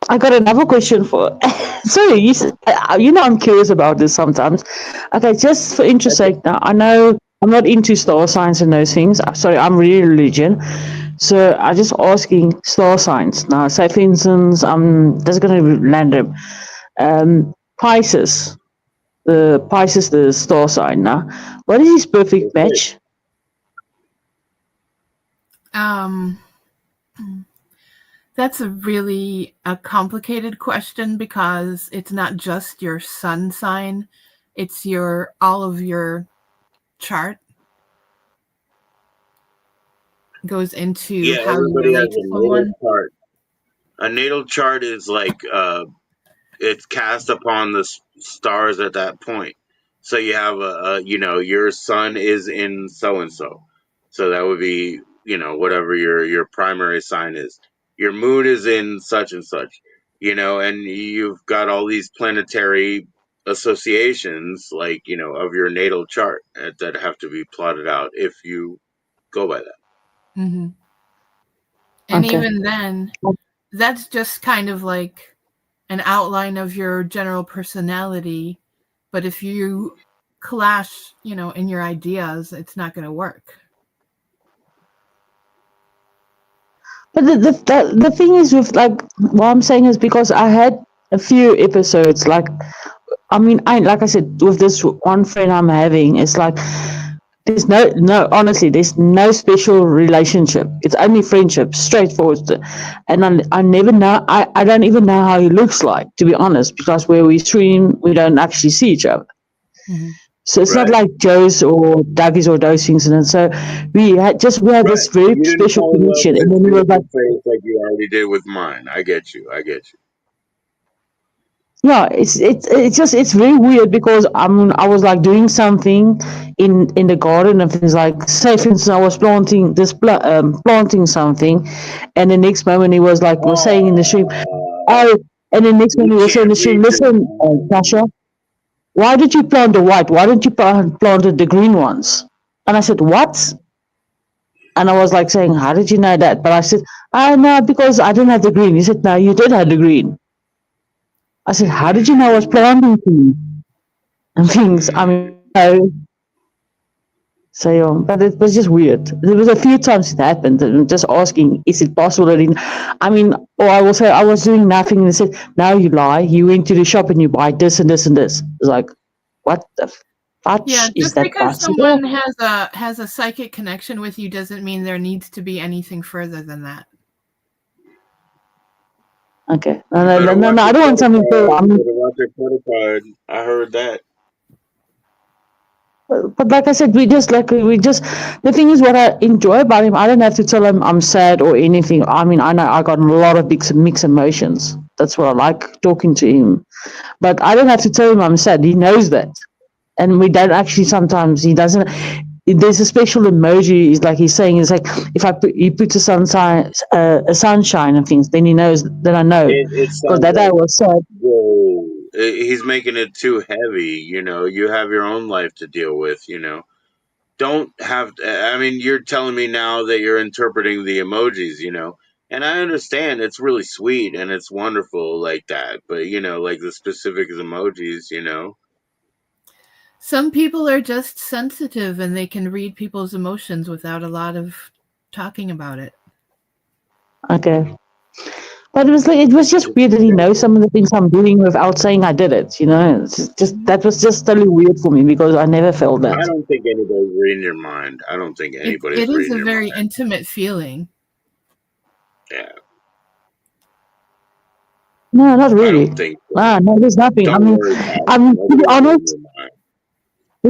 I got another question for. Sorry, I'm curious about this sometimes. Okay, just for interest sake, now I know I'm not into star signs and those things. Sorry, I'm really religion, so I just asking star signs now. Say for instance, that's going to be random. Pisces, the star sign. Now, what is his perfect Okay. match? Um, that's a complicated question because it's not just your sun sign, it's all of your chart goes into Yeah, how you everybody has relate to a natal someone. chart. A natal chart is like it's cast upon the stars at that point. So you have you know, your sun is in so and so that would be, you know, whatever your primary sign is. Your moon is in such and such, you know, and you've got all these planetary associations, like, you know, of your natal chart that have to be plotted out if you go by that. Hmm. And Okay. even then, that's just kind of like an outline of your general personality. But if you clash, in your ideas, it's not going to work. But the thing is with like what I'm saying is because I had a few episodes like I mean I like I said with this one friend I'm having it's like there's no honestly there's no special relationship, it's only friendship, straightforward. And I never know, I don't even know how he looks like, to be honest, because where we stream we don't actually see each other. Hmm. So it's not Right. like Joe's or Dougie's or those things. And so we had this Right. very You didn't special fall in love connection. And with then he was what's like, his face like you already did with mine. I get you. I get you. yeah, it's very weird because I was like doing something in the garden and things like say for instance I was planting something, and the next moment he was saying in the stream, Oh, oh, and the next you moment he was saying in can't the stream, read your listen, Tasha, mind. why did you plant the white? Why didn't you planted the green ones? And I said, what? And I was like saying, how did you know that? But I said, oh no, because I didn't have the green. He said, no, you did have the green. I said, how did you know I was Mm, planting things and things? I mm. mean, so yeah, but it was just weird. There was a few times it happened. And I'm just asking, is it possible that I mean, or I will say I was doing nothing and they said, no, you lie. You went to the shop and you buy this and this and this. It's like, what the Yeah, fudge? Is just that because possible? someone has a psychic connection with you doesn't mean there needs to be anything further than that. Okay. No, You no, no, better no, watch no. I your don't want credit something to, card. You better watch your credit card. I heard that. but like I said, we just the thing is what I enjoy about him. I don't have to tell him I'm sad or anything. I mean, I know I got a lot of big mixed emotions. That's what I like talking to him. But I don't have to tell him I'm sad. He knows that, and we don't actually. Sometimes he doesn't. There's a special emoji. He's like he's saying. It's like if he puts a sunshine and things, then he knows that I know It because sounds that day I like, was sad. whoa, he's making it too heavy. You know, you have your own life to deal with. You know, don't have. I mean, you're telling me now that you're interpreting the emojis. You know, and I understand it's really sweet and it's wonderful like that. But you know, like the specific emojis. You know, Some people are just sensitive and they can read people's emotions without a lot of talking about it. Okay. But it was just weird that he knows some of the things I'm doing without saying I did it. You know, it's just that was just totally weird for me because I never felt I that. don't think anybody's reading your mind. I don't think It anybody's is reading a your very mind. intimate feeling. Yeah, No, not I really. don't think so. Ah, no, there's nothing. Don't worry about it. To be Nobody's honest, reading your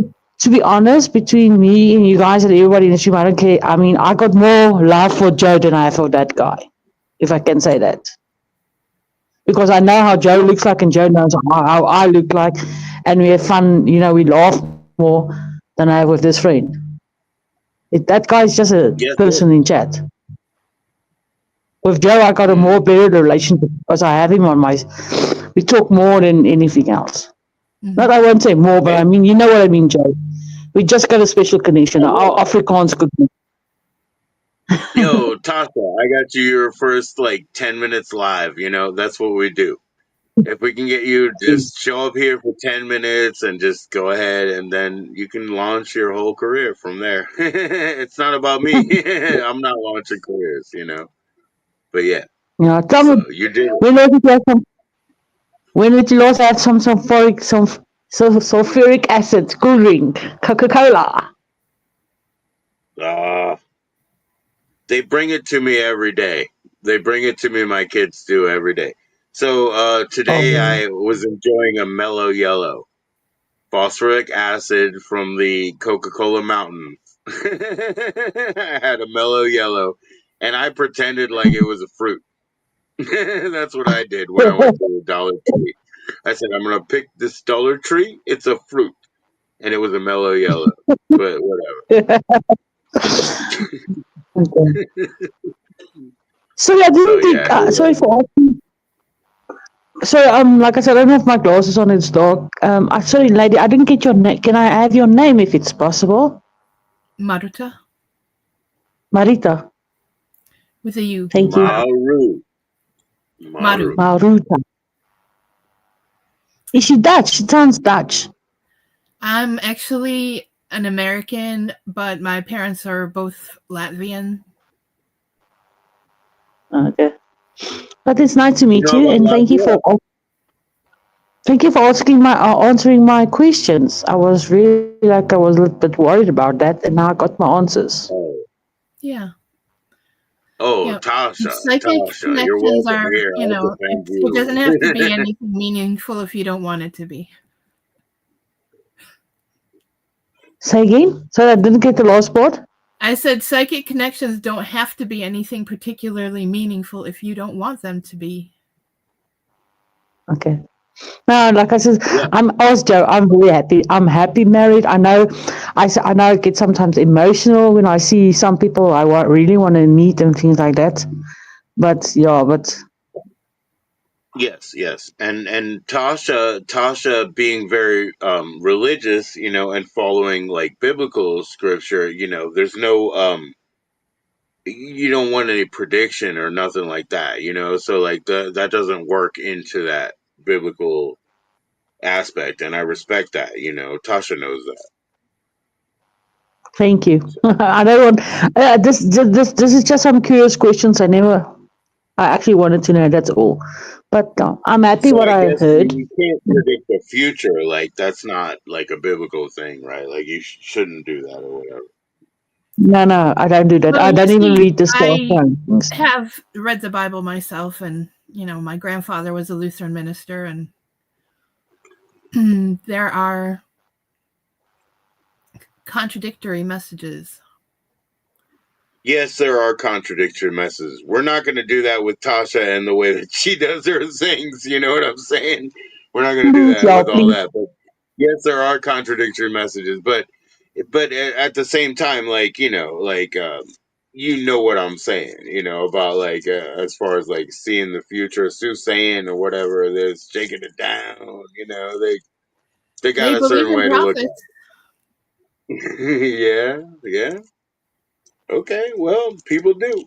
mind. to be honest, between me and you guys and everybody in the stream, I don't care. I mean, I got more love for Joe than I have for that guy, if I can say that. Because I know how Joe looks like and Joe knows how I look like, and we have fun, we laugh more than I have with this friend. That guy's just a Yes, sir. person in chat. With Joe, I got a more better relationship because I have him on my. We talk more than anything else. Not I won't say more, but I mean, you know what I mean, Joe. We just got a special connection. Our Afrikaans good. Yo, Tasha, I got you your first 10 minutes live. That's what we do. If we can get you just show up here for 10 minutes and just go ahead, and then you can launch your whole career from there. It's not about me. I'm not launching careers, But yeah, Yeah, tell so me you did it. when did you have some? When did you also have some sulfuric acid, cool drink, Coca-Cola? They bring it to me every day. They bring it to me. My kids do every day. So today I was enjoying a mellow yellow. Phosphoric acid from the Coca-Cola mountains. I had a mellow yellow, and I pretended like it was a fruit. That's what I did when I went to the Dollar Tree. I said, I'm going to pick this Dollar Tree. It's a fruit. And it was a mellow yellow. But whatever. Okay. Sorry, I So, didn't think. yeah. Sorry for asking. Sorry, like I said, I don't have my glasses on. It's dark. Sorry, lady, I didn't get your name. Can I have your name if it's possible? Maruta Marita. with a U. Thank you. Maru. Maruta. Is she Dutch? She sounds Dutch. I'm actually an American, but my parents are both Latvian. Okay. But it's nice to meet you, and thank you for answering my questions. I was really I was a little bit worried about that, and now I got my answers. Yeah. Oh, Yeah. Tasha, Psychic you're connections welcome are, here. I defend it doesn't have to be you. anything meaningful if you don't want it to be. Say again? Sorry, I didn't get the last part. I said psychic connections don't have to be anything particularly meaningful if you don't want them to be. Okay. No, like I said, Yeah. I'm Joe. I'm very happy. I'm happy married. I know I get sometimes emotional when I see some people I really want to meet and things like that. But Yes, and Tasha being very religious, and following biblical scripture, there's no you don't want any prediction or nothing like that, so that doesn't work into that biblical aspect, and I respect that, Tasha knows that. thank you. I don't want this is just some curious questions. I actually wanted to know. That's all. But I'm happy So what I I guess heard. you can't predict the future, that's not a biblical thing, right? You shouldn't do that or whatever. No, I don't do that. Well, I you don't even see, read the stuff. I have read the Bible myself, and my grandfather was a Lutheran minister, and there are contradictory messages. Yes, there are contradictory messages. We're not going to do that with Tasha and the way that she does her things. You know what I'm saying? We're not going to do that Yeah, with all that. But yes, there are contradictory messages. But at the same time, you know what I'm saying. About as far as seeing the future, soothsaying or whatever it is, shaking it down. They got They a believe certain in way to look at prophets. it. Yeah. Okay, well, people do.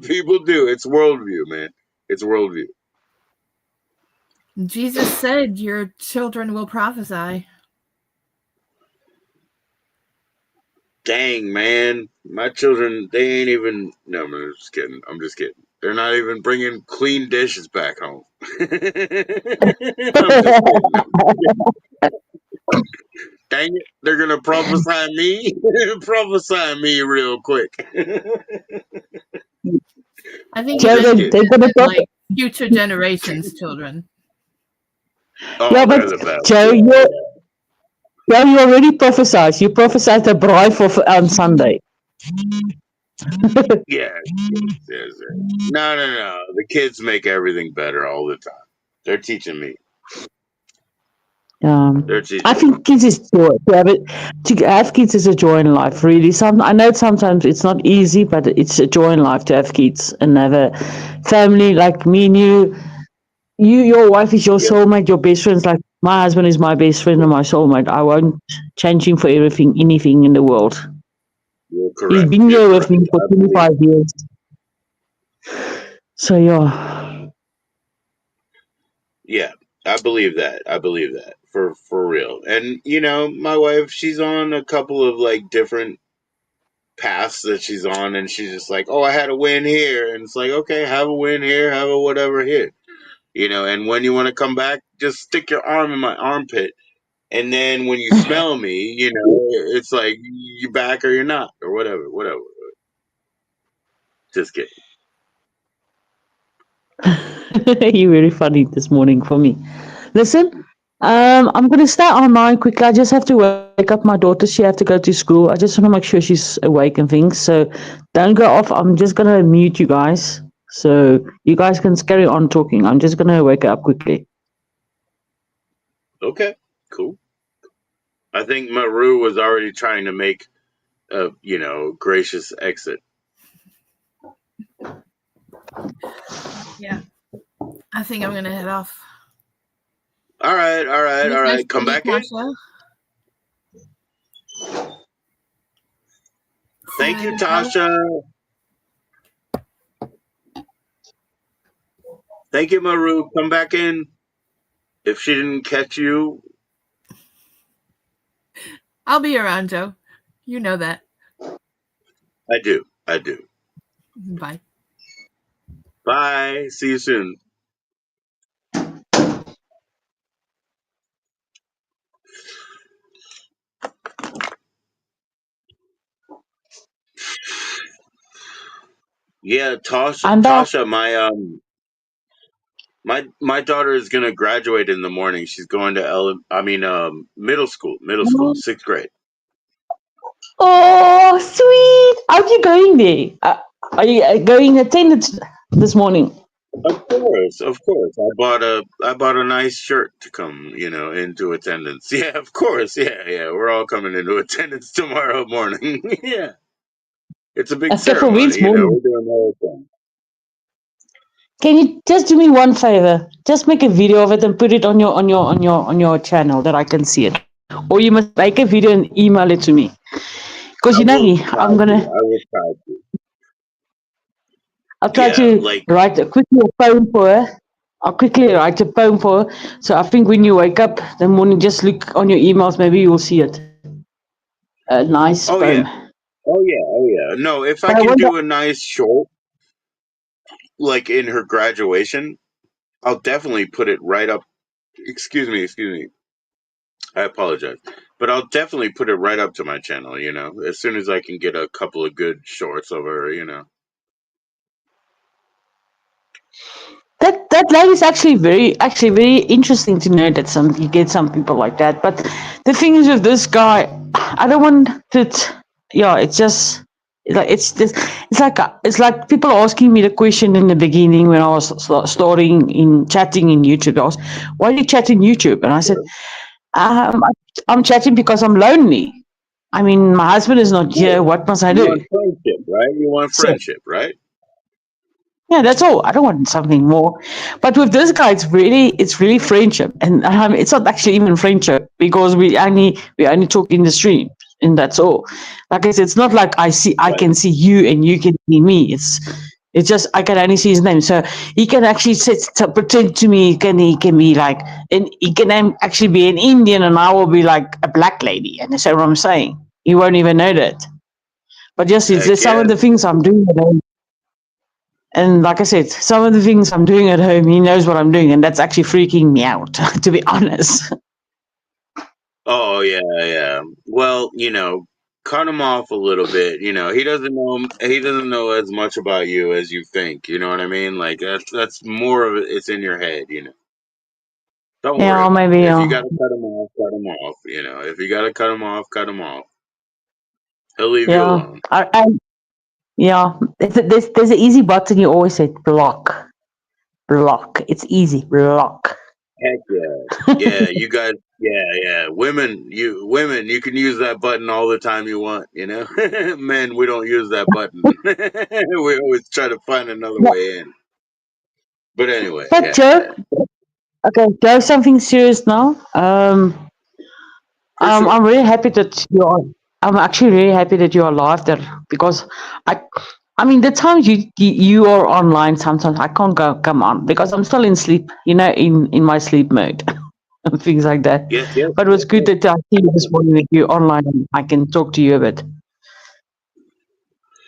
People do. It's worldview, man. It's worldview. Jesus said, "Your children will prophesy." Dang, man. My children, they ain't even. No, man, I'm just kidding. I'm just kidding. They're not even bringing clean dishes back home. I'm just kidding. Dang it. They're going to prophesy me? Prophesy me real quick. I think he yeah, meant they're gonna future generations' children. Oh, Yeah, they're but the best. Joe, Yeah. Well, you already prophesied. You prophesied a bride for on Sunday. Yes, yes. No, no, no. The kids make everything better all the time. They're teaching me. They're I teaching me. think kids is joy. To have it, to have kids is a joy in life. Really, I know sometimes it's not easy, but it's a joy in life to have kids and have a family like me and you. Your wife is your Yep, soulmate. Your best friends, like my husband is my best friend and my soulmate. I won't change him for anything in the world. you're He's correct. been You're here with correct. me for I believe. 25 years. So yeah. Yeah, I believe that. I believe that for real. And my wife, she's on a couple of like different paths that she's on, and she's just like, "Oh, I had a win here," and it's like, "Okay, have a win here, have a whatever here." And when you want to come back, just stick your arm in my armpit, and then when you smell me, it's like you're back or you're not, or whatever, whatever. Just kidding. You're very funny this morning for me. Listen, I'm gonna start online quickly. I just have to wake up my daughter. She have to go to school. I just want to make sure she's awake and things. So don't go off. I'm just gonna mute you guys. So you guys can carry on talking. I'm just gonna wake her up quickly. Okay, cool. I think Maru was already trying to make a gracious exit. Yeah, I think I'm gonna head off. All right, all It right, was all nice right. Come meeting you, back in. Tasha. See you Thank you, later, Joe. Tasha. Thank you, Maru. Come back in. If she didn't catch you, I'll be around, Joe. You know that. I do. I do. Bye. Bye. See you soon. Yeah, Tasha. I'm back. Tasha, my daughter is gonna graduate in the morning. She's going to middle school. Middle school, 6th grade. Oh, sweet. Are you going there? Are you going attendance this morning? Of course, of course. I bought a nice shirt to come, into attendance. Yeah, of course. Yeah, yeah. We're all coming into attendance tomorrow morning. Yeah. It's a big For ceremony, Wednesday morning. we're doing the whole thing. Can you just do me one favor? Just make a video of it and put it on your channel that I can see it. Or you must make a video and email it to me. Because I you know will me, try to. I will try to. I'll try Yeah, to like, write quickly a poem for her. I'll quickly write a poem for her. So I think when you wake up the morning, just look on your emails, maybe you'll see it. A nice oh poem. yeah, oh yeah, oh yeah. No, if I But I can wonder, do a nice short, like in her graduation, I'll definitely put it right up. Excuse me. I apologize, but I'll definitely put it right up to my channel. As soon as I can get a couple of good shorts of her. that line is actually very interesting to know that you get some people like that. But the thing is with this guy, I don't want it. Yeah, it's just like it's like people asking me the question in the beginning when I was starting in chatting in YouTube. I was, why do you chat in YouTube? And I said, Sure. um, I'm chatting because I'm lonely. I mean, my husband is not Right. here. What must I You do? want friendship, right? You want So friendship, right? yeah, that's all. I don't want something more. But with this guy, it's really friendship, and it's not actually even friendship because we only talk in the stream, and that's all. Like I said, it's not like I Right. can see you and you can see me. It's just I can only see his name, so he can actually pretend to me. He can be like, and he can actually be an Indian, and I will be like a black lady, and that's what I'm saying. He won't even know that. But yes, it's Heck just some yeah. of the things I'm doing. And like I said, some of the things I'm doing at home, he knows what I'm doing, and that's actually freaking me out, to be honest. Oh yeah, yeah. Well, cut him off a little bit. He doesn't know as much about you as you think. You know what I mean? Like that's more of it. It's in your head. Don't worry Yeah, about maybe. it. If you gotta cut him off, cut him off. You know, if you gotta cut him off, cut him off. He'll leave you Yeah. alone. Yeah. There's an easy button. You always say block, block. It's easy, block. Heck yeah. Yeah, you guys yeah. Women, you can use that button all the time you want, you know? Men, we don't use that button. We always try to find another Yeah, way in. But anyway, but yeah, Joe, yeah. okay, Joe, something serious now. For sure. I'm really happy that you are. I'm actually really happy that you are live there because I, I mean, the times you are online, sometimes I can't come on because I'm still in sleep. You know, in my sleep mode and things like that. Yes, yes, But it was yes, good yes. that I see you this morning that you're online and I can talk to you a bit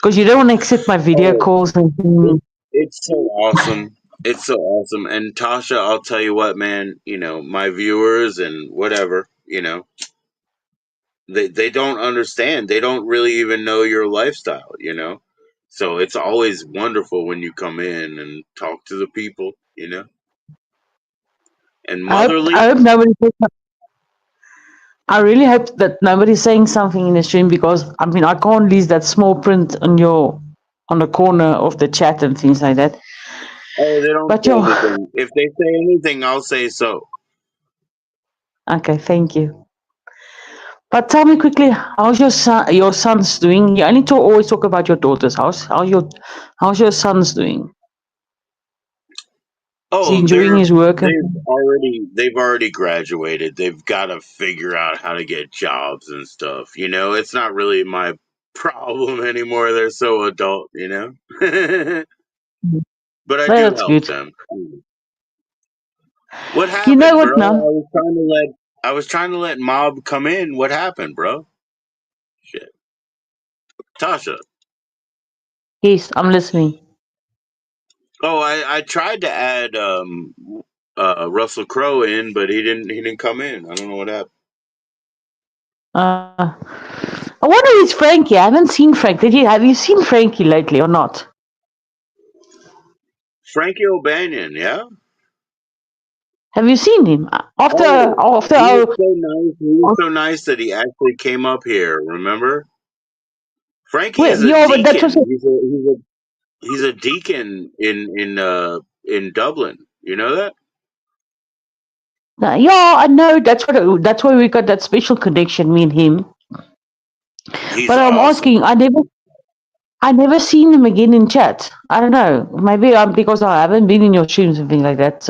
because you don't want to accept my video Oh, calls and things. it's so awesome. It's so awesome. And Tasha, I'll tell you what, man, you know, my viewers and whatever, you know, they don't understand. They don't really even know your lifestyle, you know. So it's always wonderful when you come in and talk to the people, you know. And I motherly, hope I really hope that nobody's saying something in the stream because I mean I can't leave that small print on the corner of the chat and things like that. oh, they don't But say yeah, anything. If they say anything, I'll say so. okay, thank you. But tell me quickly, how's your son's doing? You only always talk about your daughters. How's your son's doing? Is he Oh, enjoying his work? And they've already graduated. They've got to figure out how to get jobs and stuff. You know, it's not really my problem anymore. They're so adult, you know. But I well, do that's help good. them. What You know happened, bro? what now? I was trying to let Mob come in. What happened, bro? Shit. Tasha. Yes, I'm listening. Oh, I tried to add Russell Crowe in, but he didn't come in. I don't know what happened. I wonder if it's Frankie. I haven't seen Frank. Have you seen Frankie lately or not? Frankie O'Banion, yeah? Have you seen him Oh, after he was our? so nice. He was so nice that he actually came up here. Remember, Frankie Well, is a yeah, but that was deacon. He's a deacon in Dublin. You know that? yeah. I know that's why we got that special connection, me and him. He's But I'm awesome. asking, I never seen him again in chat. I don't know. Maybe because I haven't been in your streams and things like that.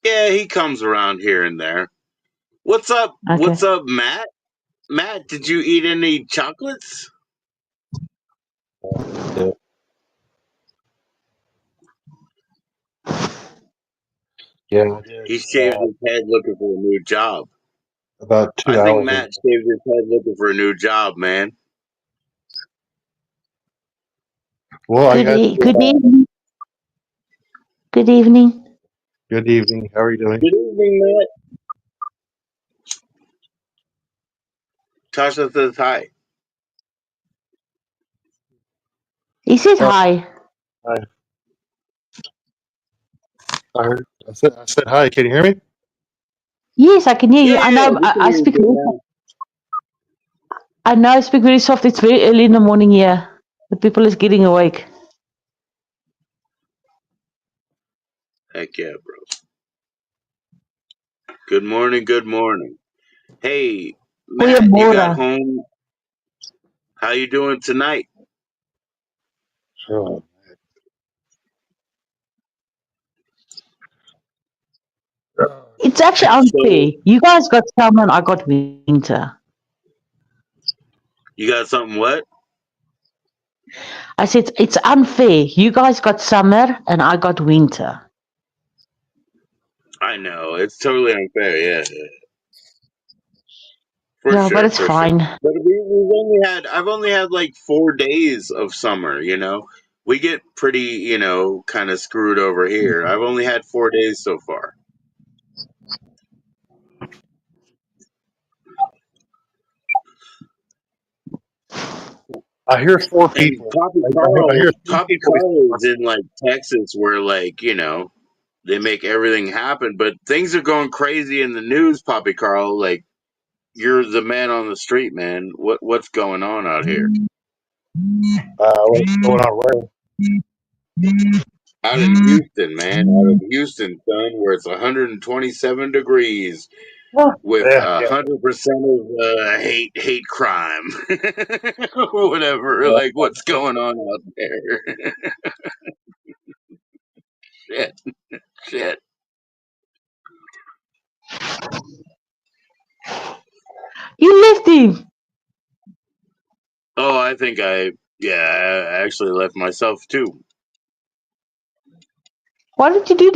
Yeah, he comes around here and there. What's up? Okay. What's up, Matt? Matt, did you eat any chocolates? Yeah, yeah, I did. He shaved his head looking for a new job. About I two think hours ago. Matt shaved his head looking for a new job, man. Well, I got Good evening. Good evening. good evening. How are you doing? Good evening, Matt. Tasha says hi. He said Oh, hi. hi. I said hi. Can you hear me? Yes, I can hear you. Yeah, I yeah, know. we can I hear you speak. good now. I know. I speak very soft. It's very early in the morning here. The people is getting awake. Heck yeah, bro. Good morning, good morning. Hey, Matt, you got Goeiemorgen. home. How you doing tonight? Sure. It's actually So unfair. You guys got summer and I got winter. you got something what? I said it's unfair. You guys got summer and I got winter. I know it's totally unfair. Yeah, yeah, for Yeah, but sure, it's for sure. fine. But I've only had like 4 days of summer. You know, we get pretty, you know, kind of screwed over here. I've only had 4 days so far. I hear four And people. I hear four Poppy people. Carl is in like Texas, where like you know they make everything happen. But things are going crazy in the news, Poppy Carl. Like, you're the man on the street, man. What's going on out here? What's going on where? Out in Houston, man. Out of Houston, son, where it's 127 degrees with Yeah, 100% of hate crime, or whatever. Like, what's going on out there? Shit, shit. You left him. Oh, I think I actually left myself too. Why did you do that?